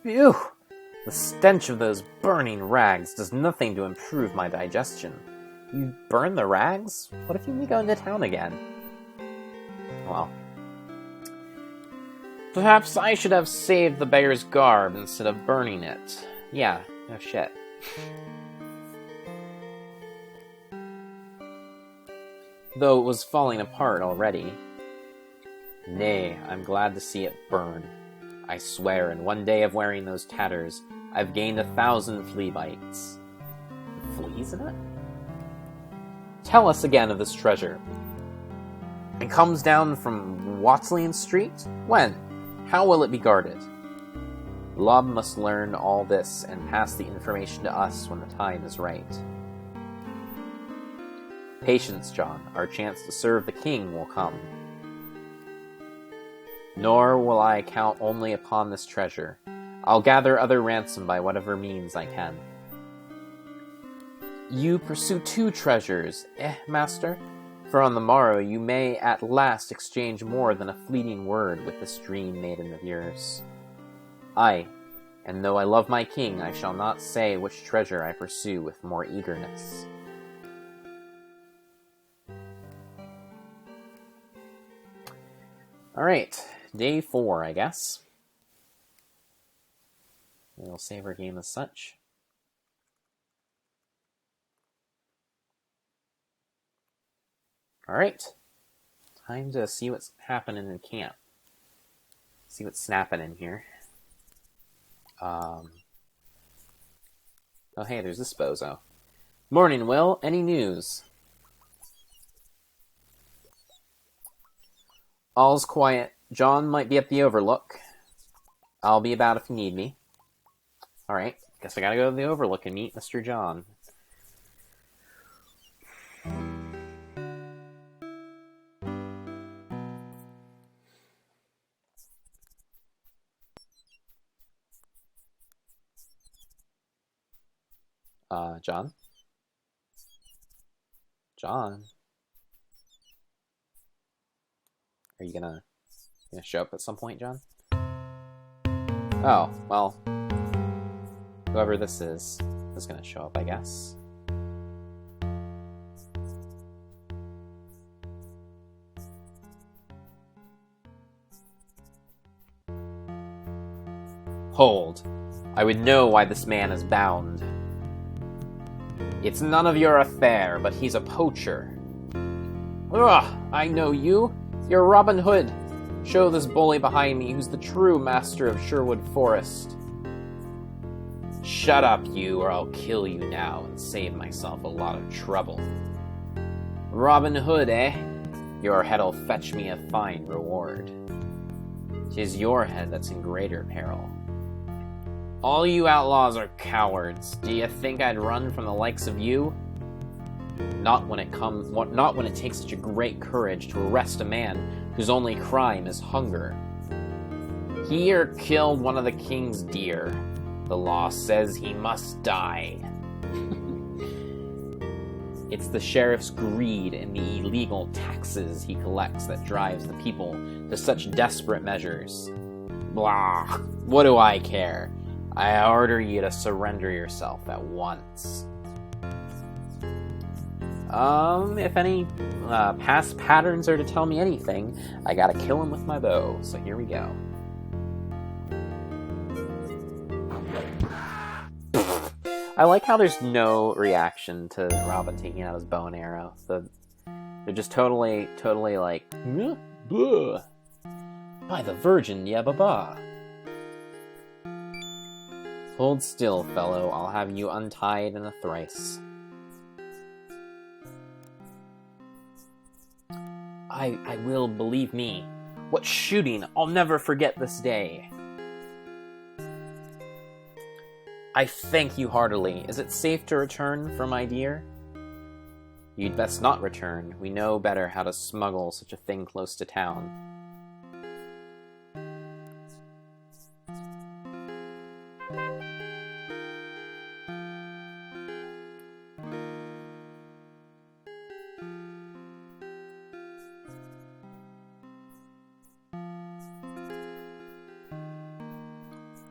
Phew! The stench of those burning rags does nothing to improve my digestion. You burn the rags? What if you go into town again? Well. Perhaps I should have saved the beggar's garb instead of burning it. Yeah, no shit. Though it was falling apart already. Nay, I'm glad to see it burn. I swear, in one day of wearing those tatters, I've gained 1,000 flea bites. Fleas in it? Tell us again of this treasure. It comes down from Watling Street? When? How will it be guarded? Lob must learn all this and pass the information to us when the time is right. Patience, John. Our chance to serve the king will come. Nor will I count only upon this treasure. I'll gather other ransom by whatever means I can. You pursue 2 treasures, master? For on the morrow you may at last exchange more than a fleeting word with this dream maiden of yours. Aye, and though I love my king, I shall not say which treasure I pursue with more eagerness. Alright, day 4, I guess. We'll save our game as such. Alright, time to see what's happening in camp. See what's snapping in here. Oh hey, there's this bozo. Morning, Will. Any news? All's quiet. John might be at the Overlook. I'll be about if you need me. Alright, guess I gotta go to the Overlook and meet Mr. John. John? John? Are you gonna show up at some point, John? Oh, well, whoever this is gonna show up, I guess. Hold. I would know why this man is bound. It's none of your affair, but he's a poacher. Ugh, I know you. You're Robin Hood. Show this bully behind me who's the true master of Sherwood Forest. Shut up, you, or I'll kill you now and save myself a lot of trouble. Robin Hood, eh? Your head'll fetch me a fine reward. 'Tis your head that's in greater peril. All you outlaws are cowards. Do you think I'd run from the likes of you? Not when it takes such a great courage to arrest a man whose only crime is hunger. He killed one of the king's deer. The law says he must die. It's the sheriff's greed and the illegal taxes he collects that drives the people to such desperate measures. Blah. What do I care? I order you to surrender yourself at once. If any past patterns are to tell me anything, I gotta kill him with my bow, so here we go. I like how there's no reaction to Robin taking out his bow and arrow. They're just totally like, bleh. By the Virgin, yababa. Hold still, fellow. I'll have you untied in a thrice. I will, believe me. What shooting! I'll never forget this day. I thank you heartily. Is it safe to return for my dear? You'd best not return. We know better how to smuggle such a thing close to town.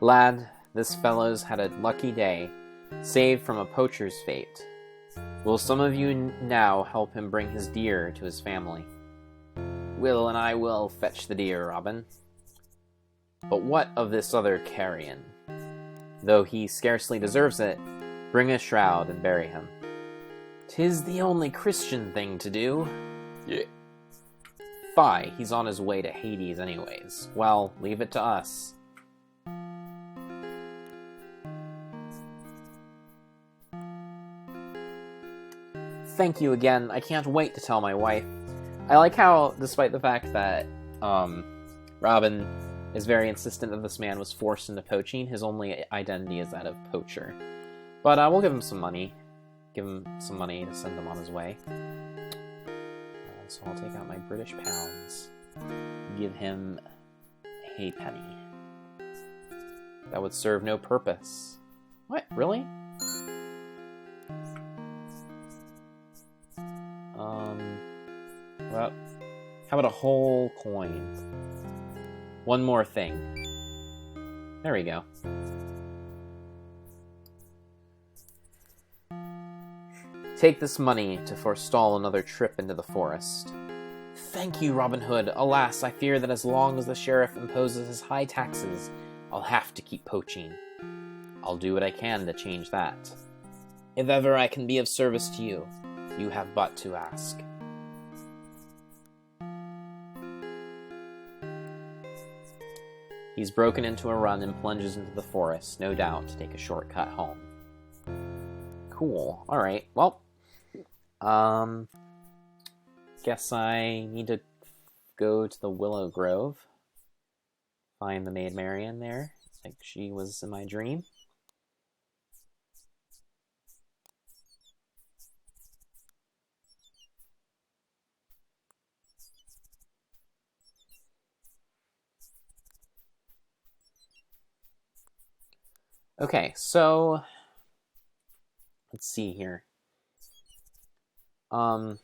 Lad, this fellow's had a lucky day, saved from a poacher's fate. Will some of you now help him bring his deer to his family? Will and I will fetch the deer, Robin. But what of this other carrion? Though he scarcely deserves it, bring a shroud and bury him. 'Tis the only Christian thing to do. Yeah. Fie, he's on his way to Hades anyways. Well, leave it to us. Thank you again. I can't wait to tell my wife. I like how, despite the fact that Robin is very insistent that this man was forced into poaching, his only identity is that of poacher. But we'll give him some money. Give him some money to send him on his way. So I'll take out my British pounds. Give him a penny. That would serve no purpose. What? Really? Well, how about a whole coin? One more thing. There we go. Take this money to forestall another trip into the forest. Thank you, Robin Hood. Alas, I fear that as long as the sheriff imposes his high taxes, I'll have to keep poaching. I'll do what I can to change that. If ever I can be of service to you, you have but to ask. He's broken into a run and plunges into the forest, no doubt to take a shortcut home. Cool. Alright, well, guess I need to go to the Willow Grove. Find the Maid Marian there, like she was in my dream. Okay, so let's see here. Is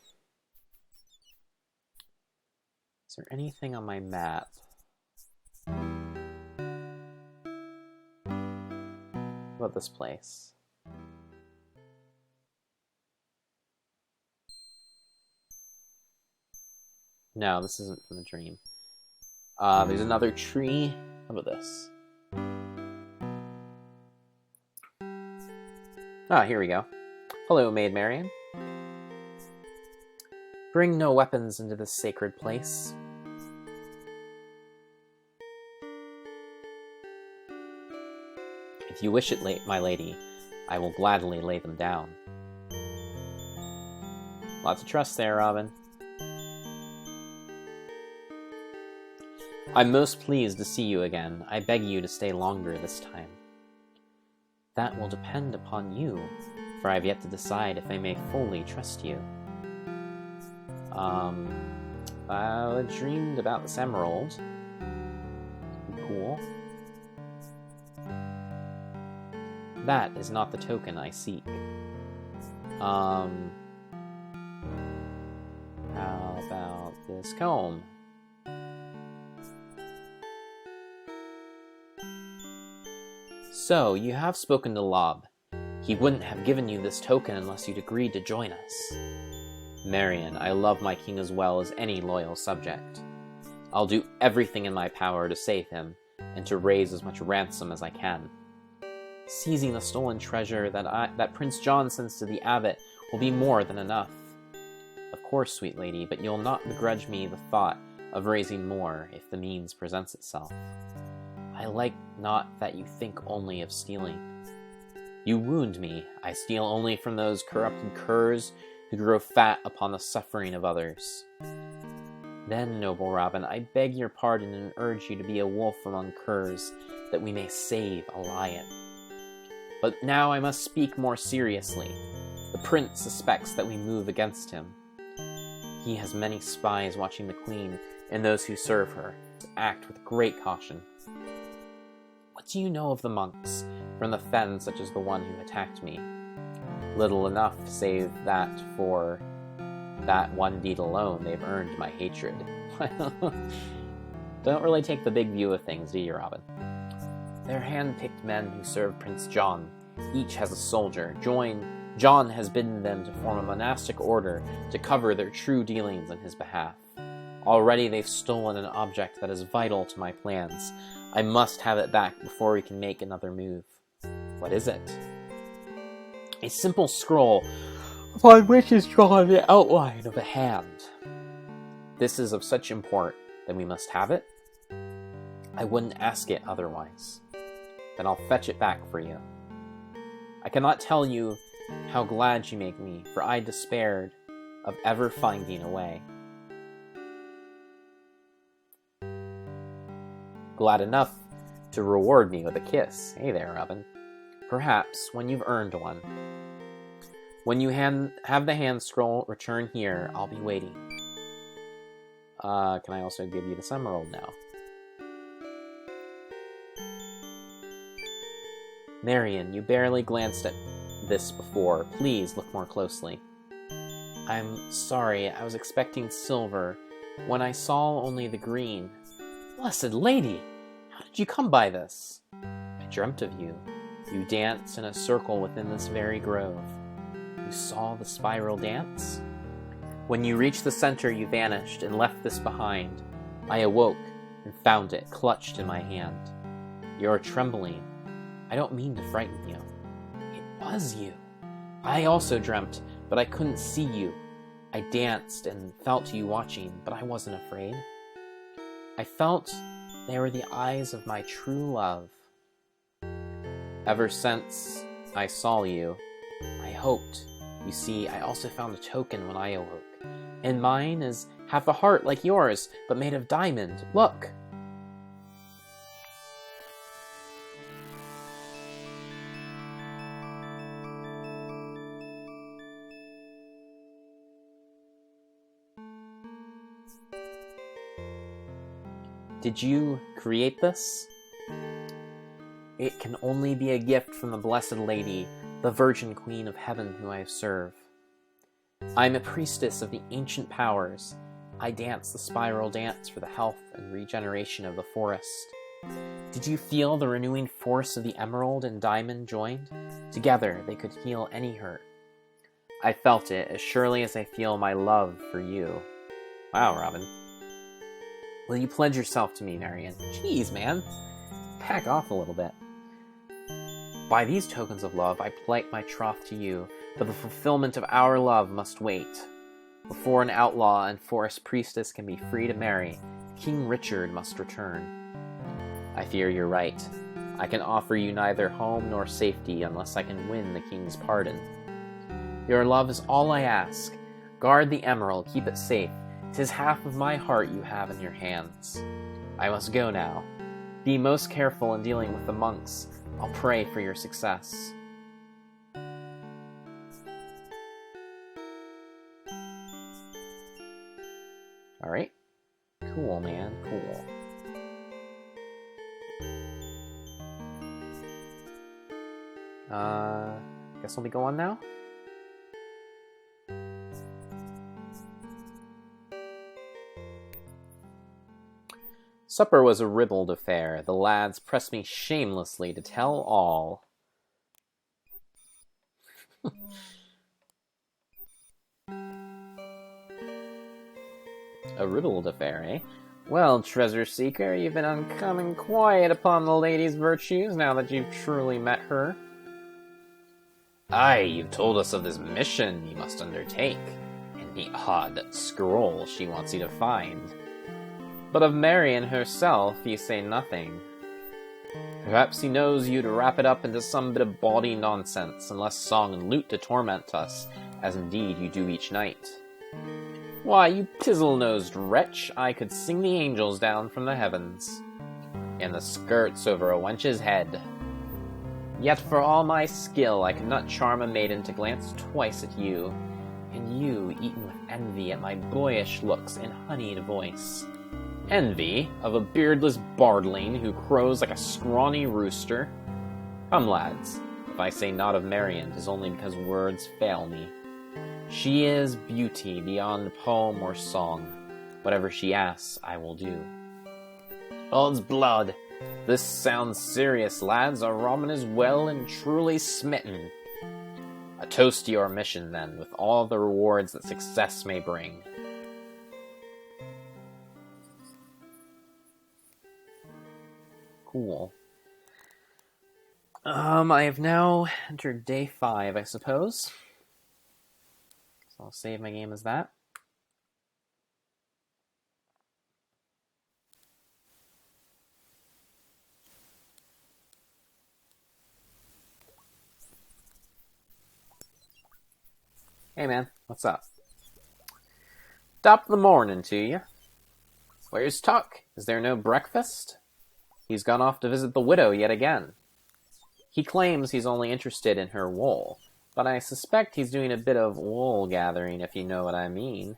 there anything on my map? What about this place? No, this isn't from the dream. There's another tree. How about this? Ah, here we go. Hello, Maid Marian. Bring no weapons into this sacred place. If you wish it, my lady, I will gladly lay them down. Lots of trust there, Robin. I'm most pleased to see you again. I beg you to stay longer this time. That will depend upon you, for I have yet to decide if I may fully trust you. I dreamed about this emerald. cool. That is not the token I seek. How about this comb? So, you have spoken to Lob. He wouldn't have given you this token unless you'd agreed to join us. Marion, I love my king as well as any loyal subject. I'll do everything in my power to save him, and to raise as much ransom as I can. Seizing the stolen treasure that Prince John sends to the abbot will be more than enough. Of course, sweet lady, but you'll not begrudge me the thought of raising more if the means presents itself. I like not that you think only of stealing. You wound me. I steal only from those corrupted curs who grow fat upon the suffering of others. Then, noble Robin, I beg your pardon and urge you to be a wolf among curs, that we may save a lion. But now I must speak more seriously. The prince suspects that we move against him. He has many spies watching the queen and those who serve her. Act with great caution. What do you know of the monks from the fen such as the one who attacked me? Little enough, save that for that one deed alone they've earned my hatred. Don't really take the big view of things, do you, Robin? They're hand-picked men who serve Prince John. Each has a soldier. John has bidden them to form a monastic order to cover their true dealings on his behalf. Already they've stolen an object that is vital to my plans. I must have it back before we can make another move. What is it? A simple scroll upon which is drawn the outline of a hand. This is of such import that we must have it? I wouldn't ask it otherwise. Then I'll fetch it back for you. I cannot tell you how glad you make me, for I despaired of ever finding a way. Glad enough to reward me with a kiss. Hey there, Robin. Perhaps when you've earned one. When you have the hand scroll, return here. I'll be waiting. Can I also give you this emerald now? Marion, you barely glanced at this before. Please look more closely. I'm sorry, I was expecting silver. When I saw only the green. Blessed lady! How did you come by this? I dreamt of you. You danced in a circle within this very grove. You saw the spiral dance? When you reached the center, you vanished and left this behind. I awoke and found it clutched in my hand. You're trembling. I don't mean to frighten you. It was you. I also dreamt, but I couldn't see you. I danced and felt you watching, but I wasn't afraid. I felt they were the eyes of my true love. Ever since I saw you, I hoped. You see, I also found a token when I awoke. And mine is half a heart like yours, but made of diamond. Look! Did you create this? It can only be a gift from the Blessed Lady, the Virgin Queen of Heaven who I serve. I am a priestess of the ancient powers. I dance the spiral dance for the health and regeneration of the forest. Did you feel the renewing force of the emerald and diamond joined? Together they could heal any hurt. I felt it as surely as I feel my love for you. Wow, Robin. Will you pledge yourself to me, Marion? Jeez, man. Back off a little bit. By these tokens of love, I plight my troth to you, but the fulfillment of our love must wait. Before an outlaw and forest priestess can be free to marry, King Richard must return. I fear you're right. I can offer you neither home nor safety unless I can win the king's pardon. Your love is all I ask. Guard the emerald, keep it safe. 'Tis half of my heart you have in your hands. I must go now. Be most careful in dealing with the monks. I'll pray for your success. Alright. Cool, man. Cool. Guess we'll be going now? Supper was a ribald affair. The lads pressed me shamelessly to tell all. A ribald affair, eh? Well, treasure seeker, you've been uncommon quiet upon the lady's virtues now that you've truly met her. Aye, you've told us of this mission you must undertake, and the odd scroll she wants you to find. But of Marion herself you say nothing. Perhaps he knows you to wrap it up into some bit of bawdy nonsense, and less song and lute to torment us, as indeed you do each night. Why, you pizzle-nosed wretch, I could sing the angels down from the heavens, and the skirts over a wench's head. Yet for all my skill I could not charm a maiden to glance twice at you, and you eaten with envy at my boyish looks and honeyed voice. Envy of a beardless bardling who crows like a scrawny rooster? Come, lads, if I say naught of Marion, 'tis only because words fail me. She is beauty beyond poem or song. Whatever she asks, I will do. Odd's blood! This sounds serious, lads. Our Robin is well and truly smitten. A toast to your mission, then, with all the rewards that success may bring. Cool. I have now entered day 5, I suppose. So I'll save my game as that. Hey man, what's up? Top of the morning to you. Where's Tuck? Is there no breakfast? He's gone off to visit the widow yet again. He claims he's only interested in her wool, but I suspect he's doing a bit of wool gathering, if you know what I mean.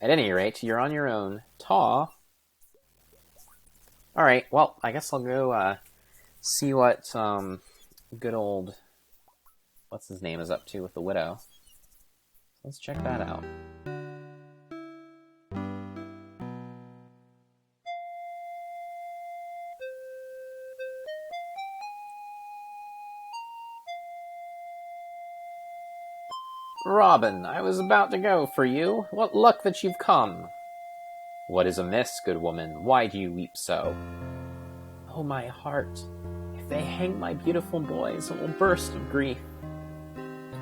At any rate, you're on your own. Taw. Alright, well, I guess I'll go see what good old... what's his name is up to with the widow. Let's check that out. Robin, I was about to go for you. What luck that you've come. What is amiss, good woman? Why do you weep so? Oh, my heart. If they hang my beautiful boys, it will burst of grief.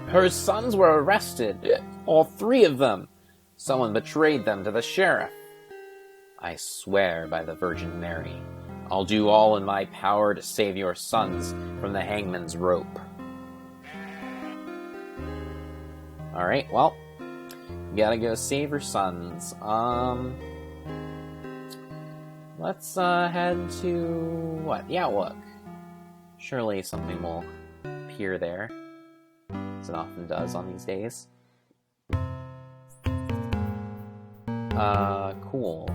Her sons were arrested, all 3 of them. Someone betrayed them to the sheriff. I swear by the Virgin Mary, I'll do all in my power to save your sons from the hangman's rope. Alright, well, gotta go save her sons. Let's head to, what, the Outlook. Surely something will appear there, as it often does on these days. Cool.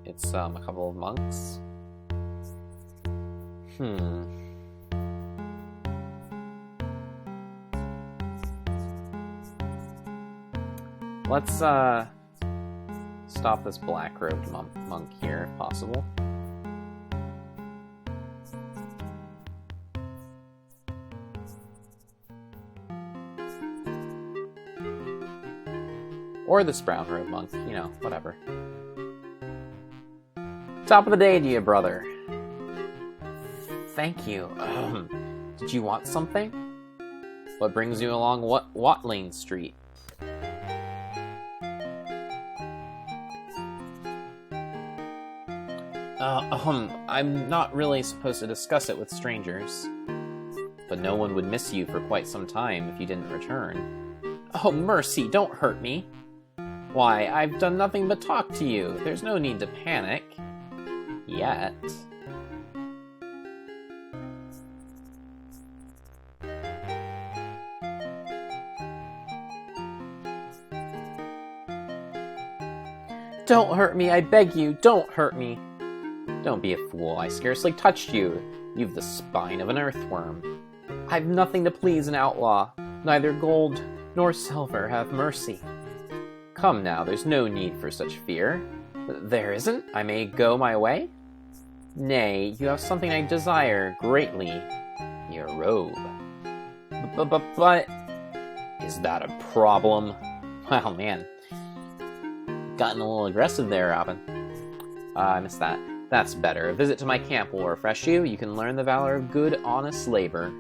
It's, a couple of monks. Let's, stop this black-robed monk here, if possible. Or this brown-robed monk, you know, whatever. Top of the day to you, brother. Thank you. Did you want something? What brings you along Watling Street? I'm not really supposed to discuss it with strangers. But no one would miss you for quite some time if you didn't return. Oh, mercy, don't hurt me. Why, I've done nothing but talk to you. There's no need to panic. Yet. Don't hurt me, I beg you, don't hurt me. Don't be a fool. I scarcely touched you. You've the spine of an earthworm. I've nothing to please an outlaw. Neither gold nor silver. Have mercy. Come now, there's no need for such fear. There isn't? I may go my way? Nay, you have something I desire greatly. Your robe. But... Is that a problem? Wow, man. Gotten a little aggressive there, Robin. I missed that. That's better. A visit to my camp will refresh you. You can learn the valor of good, honest labor.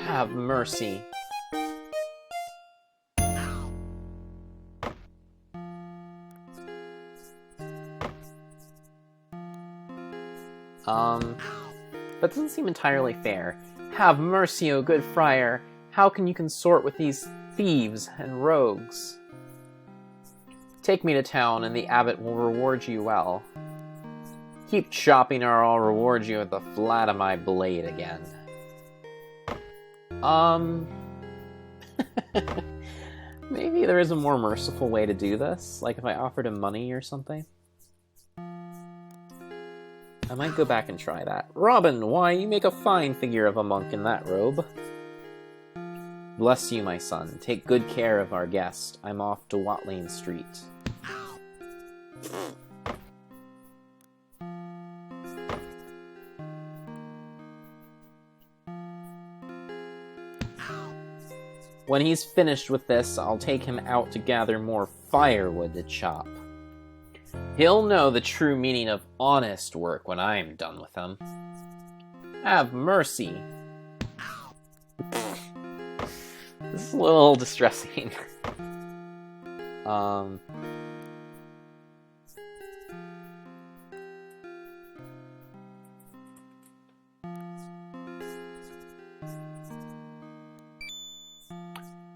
Have mercy. That doesn't seem entirely fair. Have mercy, O good friar. How can you consort with these thieves and rogues? Take me to town, and the abbot will reward you well. Keep chopping, or I'll reward you with the flat of my blade again. Maybe there is a more merciful way to do this? Like if I offered him money or something? I might go back and try that. Robin, why, you make a fine figure of a monk in that robe. Bless you, my son. Take good care of our guest. I'm off to Watling Street. When he's finished with this, I'll take him out to gather more firewood to chop. He'll know the true meaning of honest work when I'm done with him. Have mercy. This is a little distressing.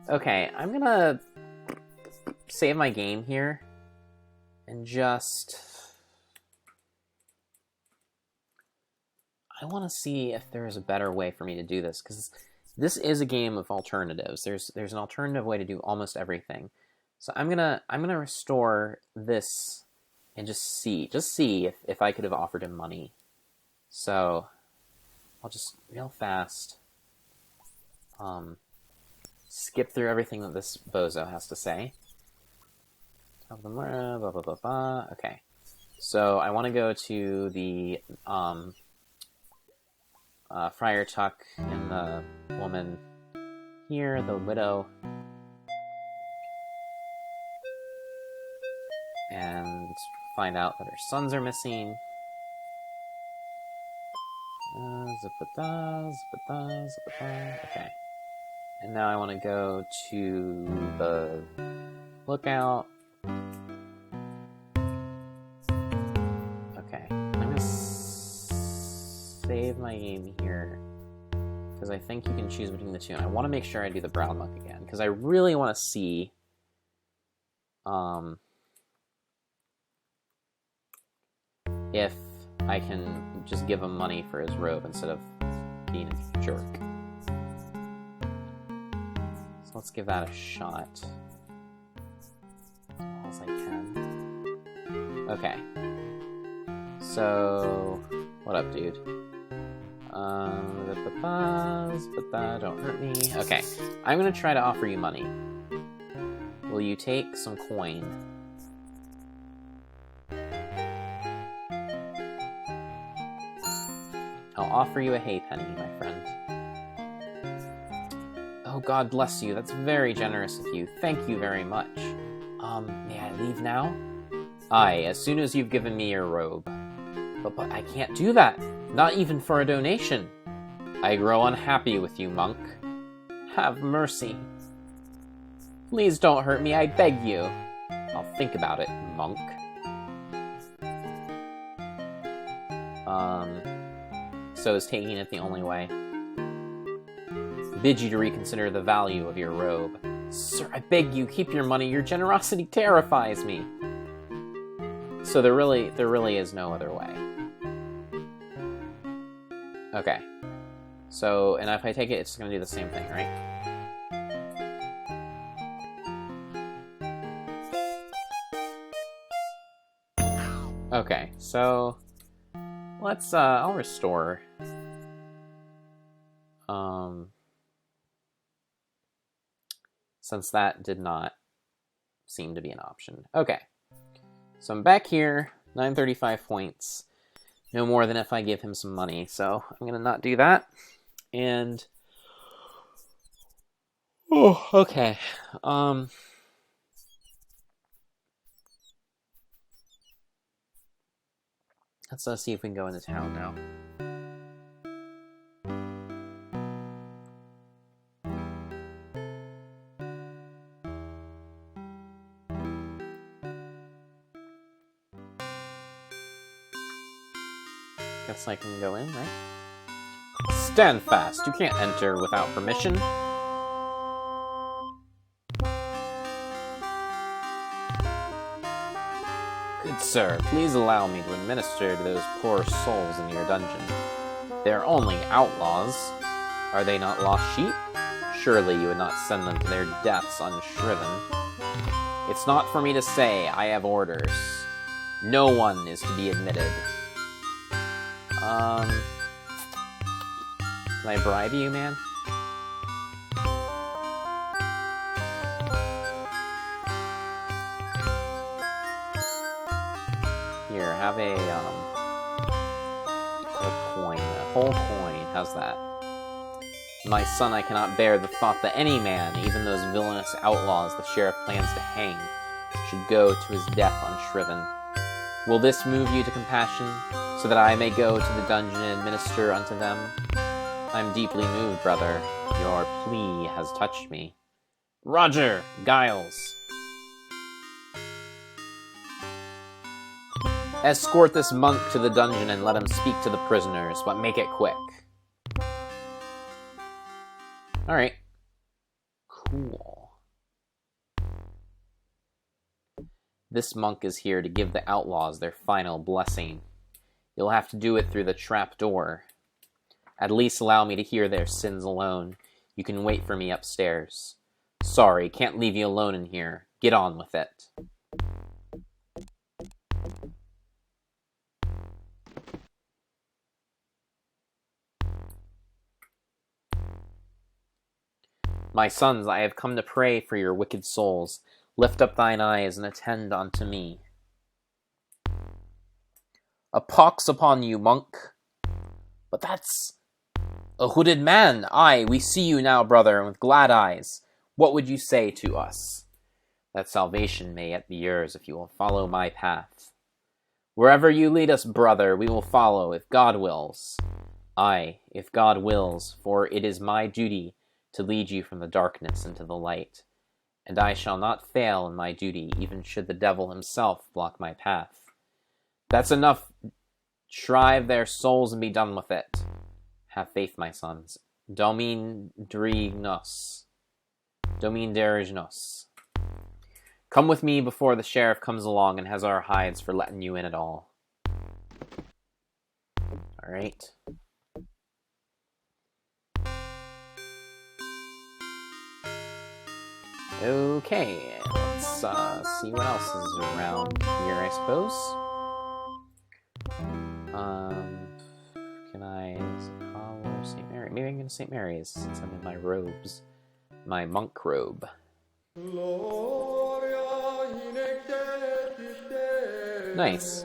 Okay, I'm gonna save my game here and just... I want to see if there's a better way for me to do this, because this is a game of alternatives. There's an alternative way to do almost everything. So I'm gonna restore this and just see if I could have offered him money. So I'll just real fast skip through everything that this bozo has to say. Blah, blah, blah, blah. Okay, so I want to go to the Friar Tuck and the woman here, the widow, and find out that her sons are missing. Okay. And now I want to go to the lookout. Okay. I'm going to save my game here, because I think you can choose between the two. And I want to make sure I do the Brown Monk again, because I really want to see if I can just give him money for his robe instead of being a jerk. So let's give that a shot as well as I can. Okay. So, what up, dude? But don't hurt me. Okay, I'm gonna try to offer you money. Will you take some coin? I'll offer you a halfpenny, my friend. Oh, God bless you. That's very generous of you. Thank you very much. May I leave now? Aye, as soon as you've given me your robe. But I can't do that. Not even for a donation. I grow unhappy with you, monk. Have mercy. Please don't hurt me, I beg you. I'll think about it, monk. So is taking it the only way? Bid you to reconsider the value of your robe. Sir, I beg you, keep your money. Your generosity terrifies me. So there really is no other way. Okay. So, and if I take it, it's going to do the same thing, right? Okay, so Let's, I'll restore. Since that did not seem to be an option. Okay. So I'm back here, 935 points. No more than if I give him some money, so I'm gonna not do that. And... oh, okay. Let's see if we can go into town now. Guess I can go in, right? Stand fast! You can't enter without permission. Good sir, please allow me to administer to those poor souls in your dungeon. They're only outlaws. Are they not lost sheep? Surely you would not send them to their deaths unshriven. It's not for me to say. I have orders. No one is to be admitted. Can I bribe you, man? Here, have a coin, a whole coin. How's that? My son, I cannot bear the thought that any man, even those villainous outlaws the sheriff plans to hang, should go to his death unshriven. Will this move you to compassion, so that I may go to the dungeon and administer unto them? I am deeply moved, brother. Your plea has touched me. Roger! Giles! Escort this monk to the dungeon and let him speak to the prisoners, but make it quick. Alright. Cool. This monk is here to give the outlaws their final blessing. You'll have to do it through the trap door. At least allow me to hear their sins alone. You can wait for me upstairs. Sorry, can't leave you alone in here. Get on with it. My sons, I have come to pray for your wicked souls. Lift up thine eyes and attend unto me. A pox upon you, monk. But that's a hooded man. Aye, we see you now, brother, and with glad eyes. What would you say to us? That salvation may yet be yours if you will follow my path. Wherever you lead us, brother, we will follow, if God wills. Aye, if God wills, for it is my duty to lead you from the darkness into the light. And I shall not fail in my duty, even should the devil himself block my path. That's enough. Shrive their souls and be done with it. Have faith, my sons. Domin Drignos. Domin Derignos. Come with me before the sheriff comes along and has our hides for letting you in at all. Alright. Okay, let's see what else is around here, I suppose. Can I follow St. Mary? Maybe I can go to St. Mary's since I'm in my robes. My monk robe. Nice.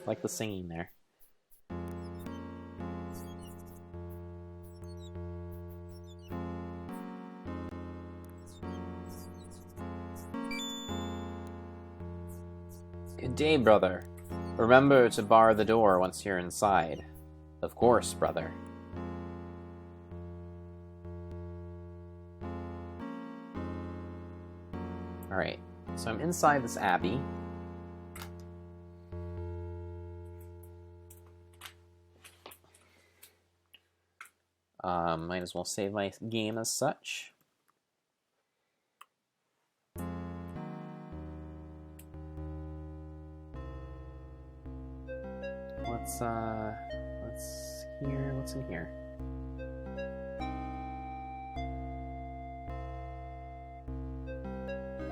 Like the singing there. Good day, brother. Remember to bar the door once you're inside. Of course, brother. Alright, so I'm inside this abbey. Might as well save my game as such. What's here? What's in here?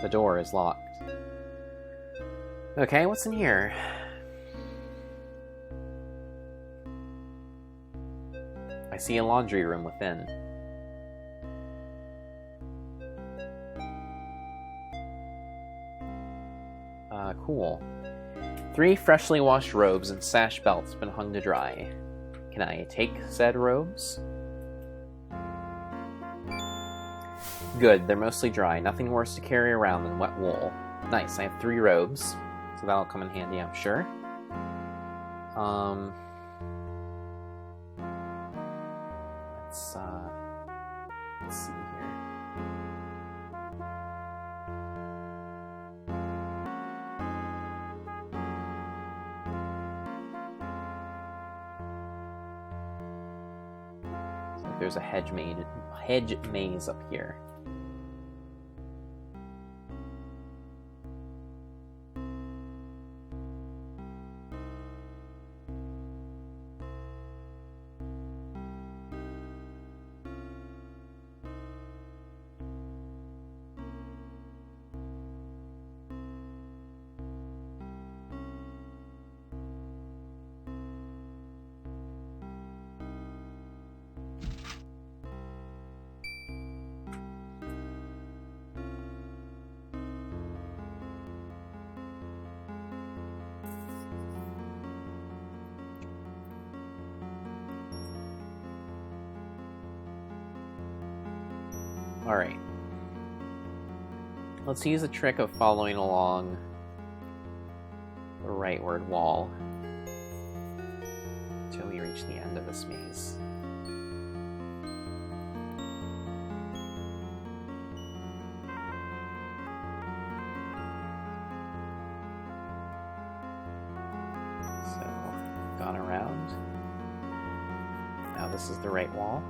The door is locked. Okay, what's in here? I see a laundry room within. Cool. 3 freshly washed robes and sash belts been hung to dry. Can I take said robes? Good, they're mostly dry. Nothing worse to carry around than wet wool. Nice, I have 3 robes, so that'll come in handy, I'm sure. Let's see here. Looks like there's a hedge maze up here. Alright. Let's use the trick of following along the rightward wall until we reach the end of this maze. So, gone around. Now this is the right wall.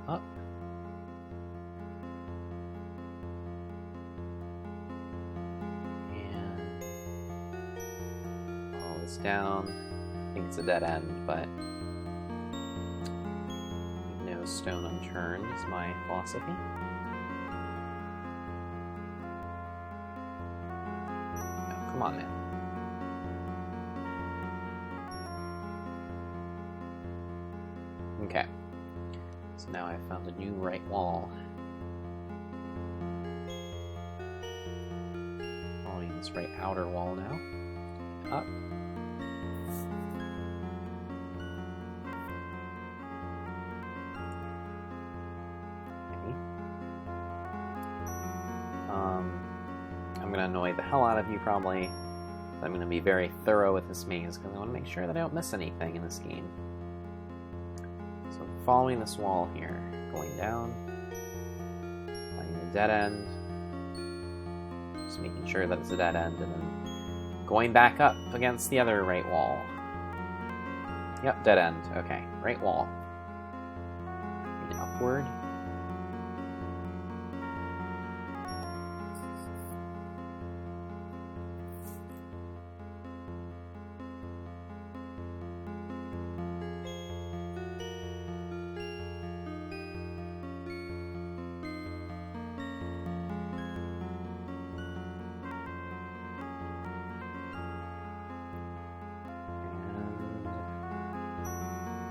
Up. And all this down. I think it's a dead end, but no stone unturned is my philosophy. Oh, come on, man. Okay. So now I've found a new right wall. Following this right outer wall now. Up. Okay. I'm gonna annoy the hell out of you probably. I'm gonna be very thorough with this maze because I want to make sure that I don't miss anything in this game. So following this wall here, going down, finding a dead end, just making sure that it's a dead end, and then going back up against the other right wall. Yep, dead end. Okay, right wall. And upward.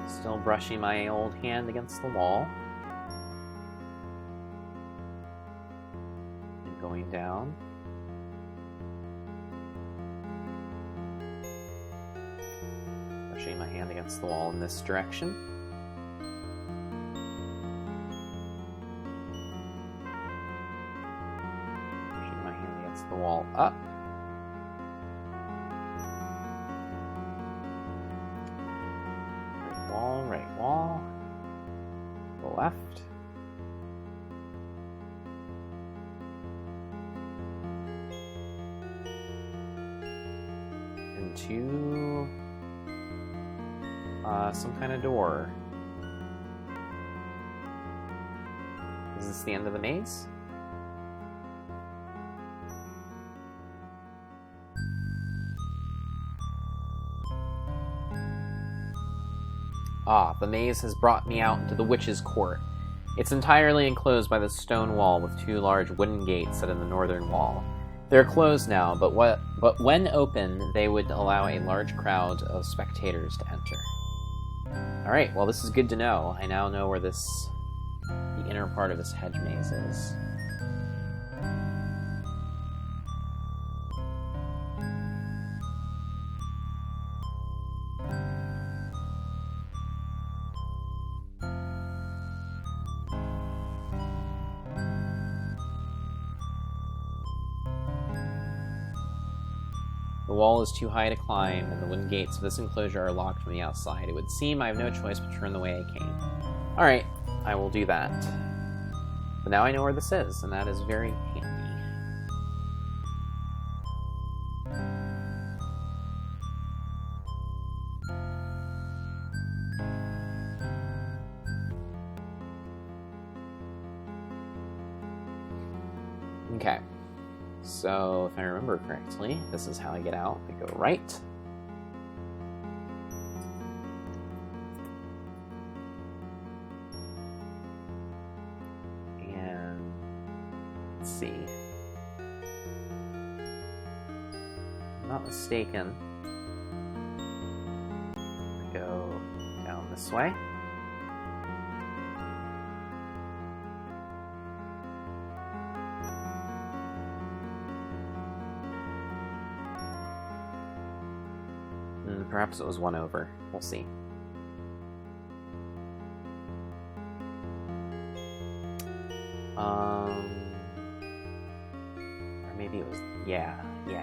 Still brushing my old hand against the wall. And going down. Brushing my hand against the wall in this direction. Brushing my hand against the wall up. Right wall, the left, into some kind of door. Is this the end of the maze? Ah, the maze has brought me out into the Witch's Court. It's entirely enclosed by the stone wall with 2 large wooden gates set in the northern wall. They're closed now, but when open, they would allow a large crowd of spectators to enter. Alright, well this is good to know. I now know where the inner part of this hedge maze is. The wall is too high to climb, and the wooden gates of this enclosure are locked from the outside. It would seem I have no choice but to turn the way I came. Alright, I will do that. But now I know where this is, and that is very handy. Okay. So, if I remember correctly, this is how I get out. I go right. And let's see. If I'm not mistaken, I go down this way. Perhaps it was one over. We'll see. Or maybe it was... Yeah. Go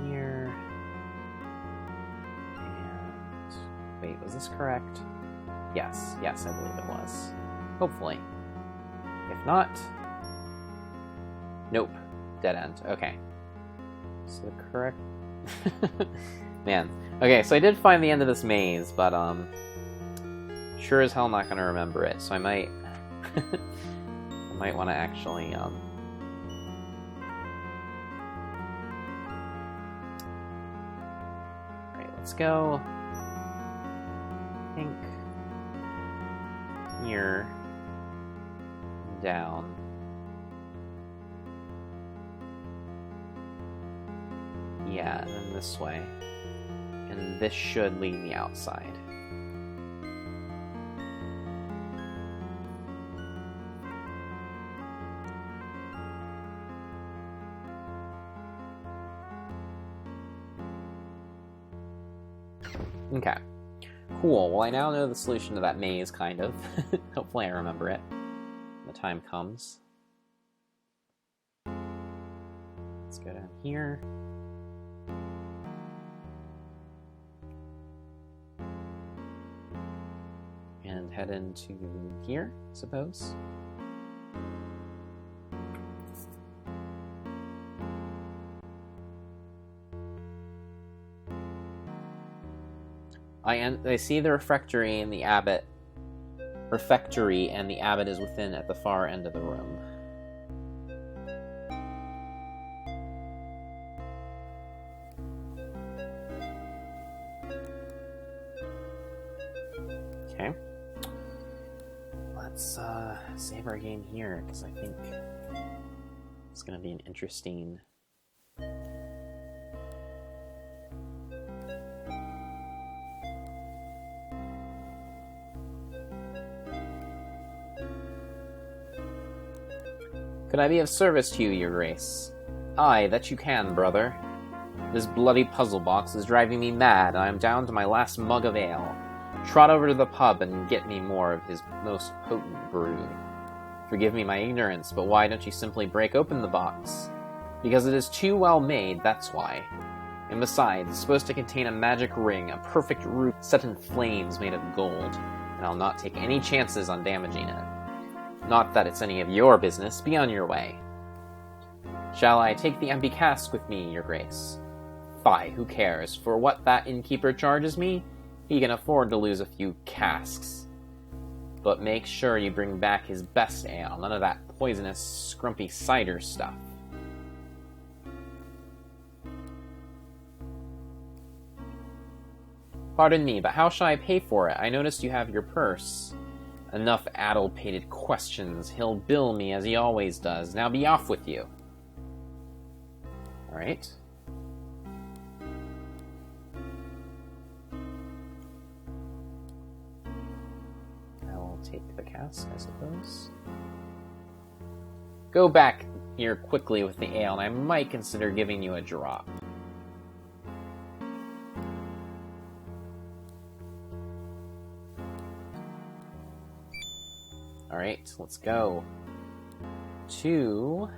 here. And... Wait, was this correct? Yes, I believe it was. Hopefully. If not... Nope. Dead end. Okay. So the correct... Man. Okay, so I did find the end of this maze, but, sure as hell not gonna remember it, so I might... I might want to actually, Alright, let's go... I think... Here... Down... Yeah, and then this way. And this should lead me outside. Okay. Cool, well I now know the solution to that maze, kind of. Hopefully I remember it when the time comes. Let's go down here. And head into here, I suppose. I see the refectory and the abbot. Refectory and the abbot is within at the far end of the room. Okay. Let's save our game here, because I think it's going to be an interesting... Could I be of service to you, your grace? Aye, that you can, brother. This bloody puzzle box is driving me mad, and I am down to my last mug of ale. Trot over to the pub and get me more of his most potent brew. Forgive me my ignorance, but why don't you simply break open the box? Because it is too well made, that's why. And besides, it's supposed to contain a magic ring, a perfect root set in flames made of gold, and I'll not take any chances on damaging it. Not that it's any of your business, be on your way. Shall I take the empty cask with me, your grace? Fie, who cares? For what that innkeeper charges me, he can afford to lose a few casks. But make sure you bring back his best ale, none of that poisonous, scrumpy cider stuff. Pardon me, but how shall I pay for it? I noticed you have your purse. Enough addle-pated questions. He'll bill me as he always does. Now be off with you. Alright. I will take the cask, I suppose. Go back here quickly with the ale, and I might consider giving you a drop. Alright, let's go to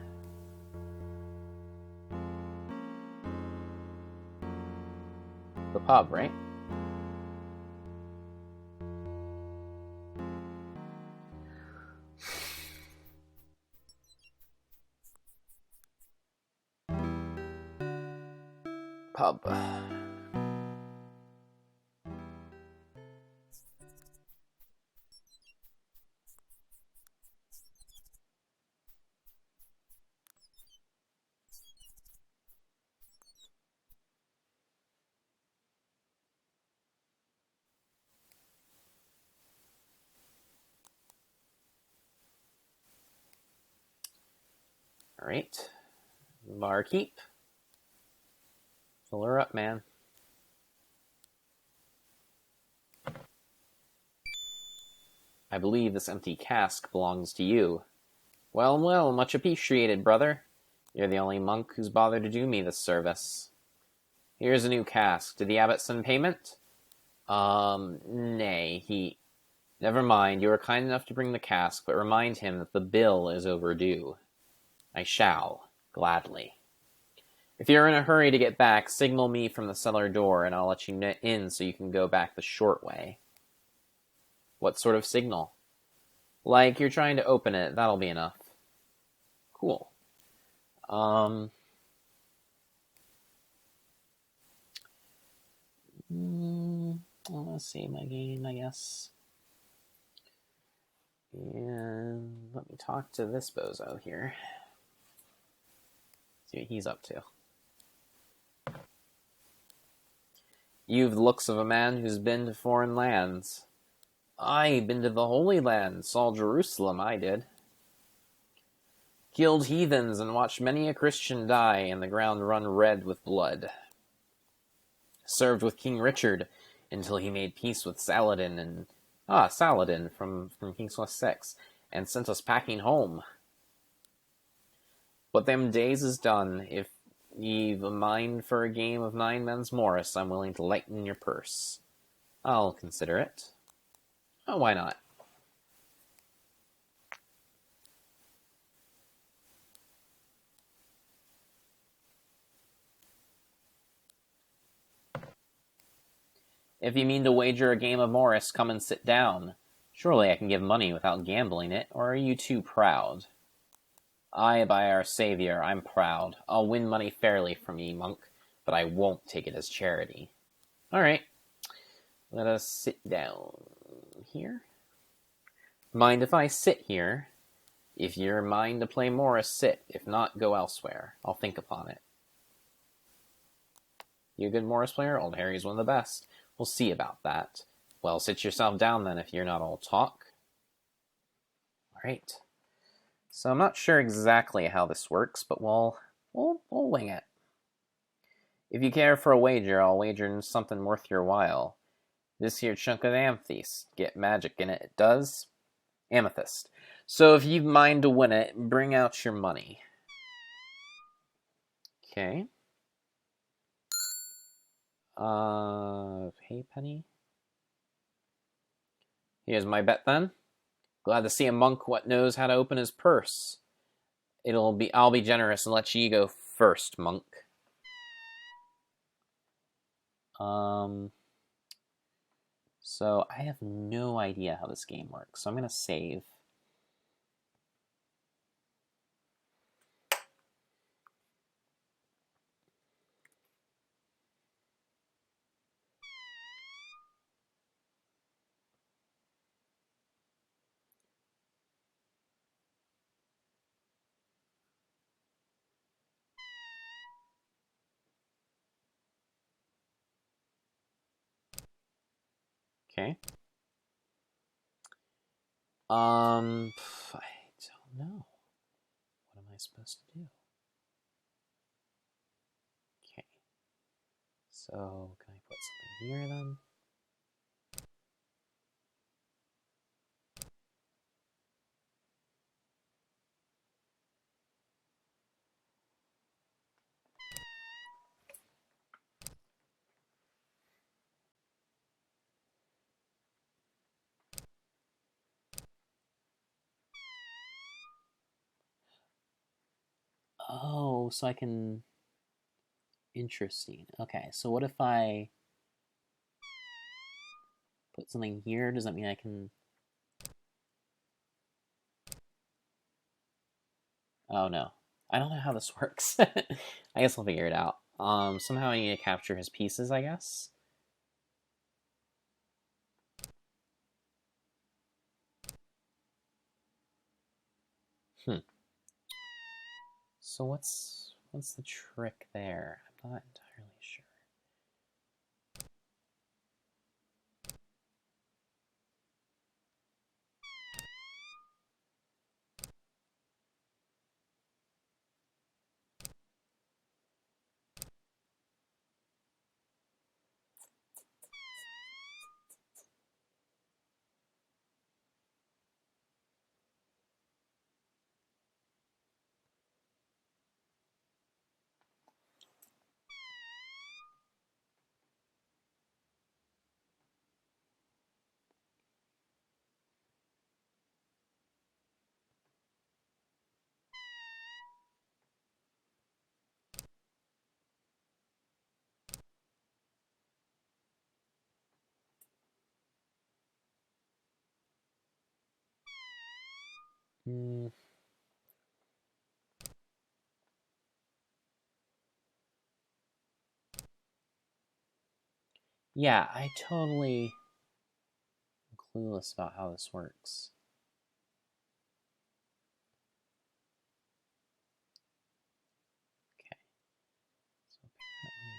the pub, right? Pub. Alright. Barkeep. Fill her up, man. I believe this empty cask belongs to you. Well, well, much appreciated, brother. You're the only monk who's bothered to do me this service. Here's a new cask. Did the abbot send payment? Nay, he... Never mind, you were kind enough to bring the cask, but remind him that the bill is overdue. I shall, gladly. If you're in a hurry to get back, signal me from the cellar door, and I'll let you in so you can go back the short way. What sort of signal? Like you're trying to open it, that'll be enough. Cool. Let's see my game, I guess. And let me talk to this bozo here. See what he's up to. You've the looks of a man who's been to foreign lands. I been to the Holy Land, saw Jerusalem, I did. Killed heathens and watched many a Christian die and the ground run red with blood. Served with King Richard until he made peace with Saladin and... Saladin from King's Quest VI, and sent us packing home. But them days is done. If ye've a mind for a game of nine men's Morris, I'm willing to lighten your purse. I'll consider it. Oh, why not? If you mean to wager a game of Morris, come and sit down. Surely I can give money without gambling it, or are you too proud? Aye, by our Saviour, I'm proud. I'll win money fairly from ye, monk, but I won't take it as charity. Alright. Let us sit down here. Mind if I sit here? If you're mind to play Morris, sit. If not, go elsewhere. I'll think upon it. You a good Morris player? Old Harry's one of the best. We'll see about that. Well, sit yourself down then if you're not all talk. Alright. So I'm not sure exactly how this works, but we'll wing it. If you care for a wager, I'll wager something worth your while. This here chunk of amethyst. Get magic in it. It does. Amethyst. So if you mind to win it, bring out your money. Okay. Hey, penny. Here's my bet then. Glad to see a monk what knows how to open his purse. I'll be generous and let ye go first, monk. So I have no idea how this game works, so I'm gonna save. Okay. I don't know. What am I supposed to do? Okay. So, can I put something here then? Oh, so I can... Interesting. Okay, so what if I put something here? Does that mean I can... Oh, no. I don't know how this works. I guess I'll figure it out. Somehow I need to capture his pieces, I guess. So what's the trick there? I'm not entirely sure. Hmm. Yeah, I totally am clueless about how this works. Okay, so apparently...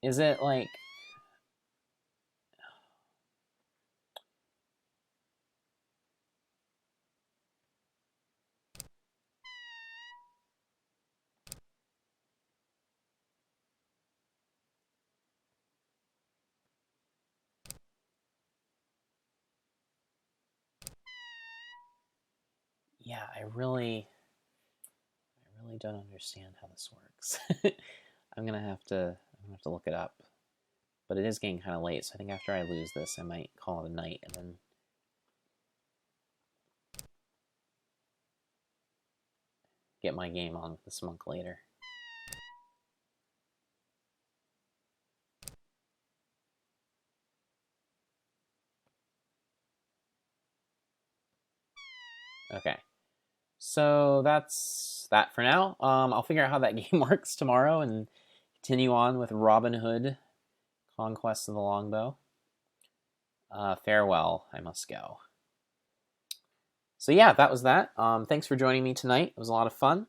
Is it like... Yeah, I really don't understand how this works. I'm gonna have to look it up. But it is getting kind of late, so I think after I lose this, I might call it a night and then get my game on with this monk later. Okay, so that's that for now. I'll figure out how that game works tomorrow and continue on with Robin Hood, Conquests of the Longbow. Farewell, I must go. So yeah, that was that. Thanks for joining me tonight. It was a lot of fun,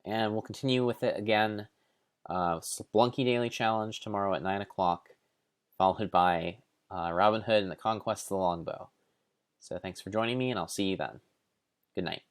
and we'll continue with it again. Splunky Daily Challenge tomorrow at 9 o'clock, followed by Robin Hood and the Conquest of the Longbow. So thanks for joining me, and I'll see you then. Good night.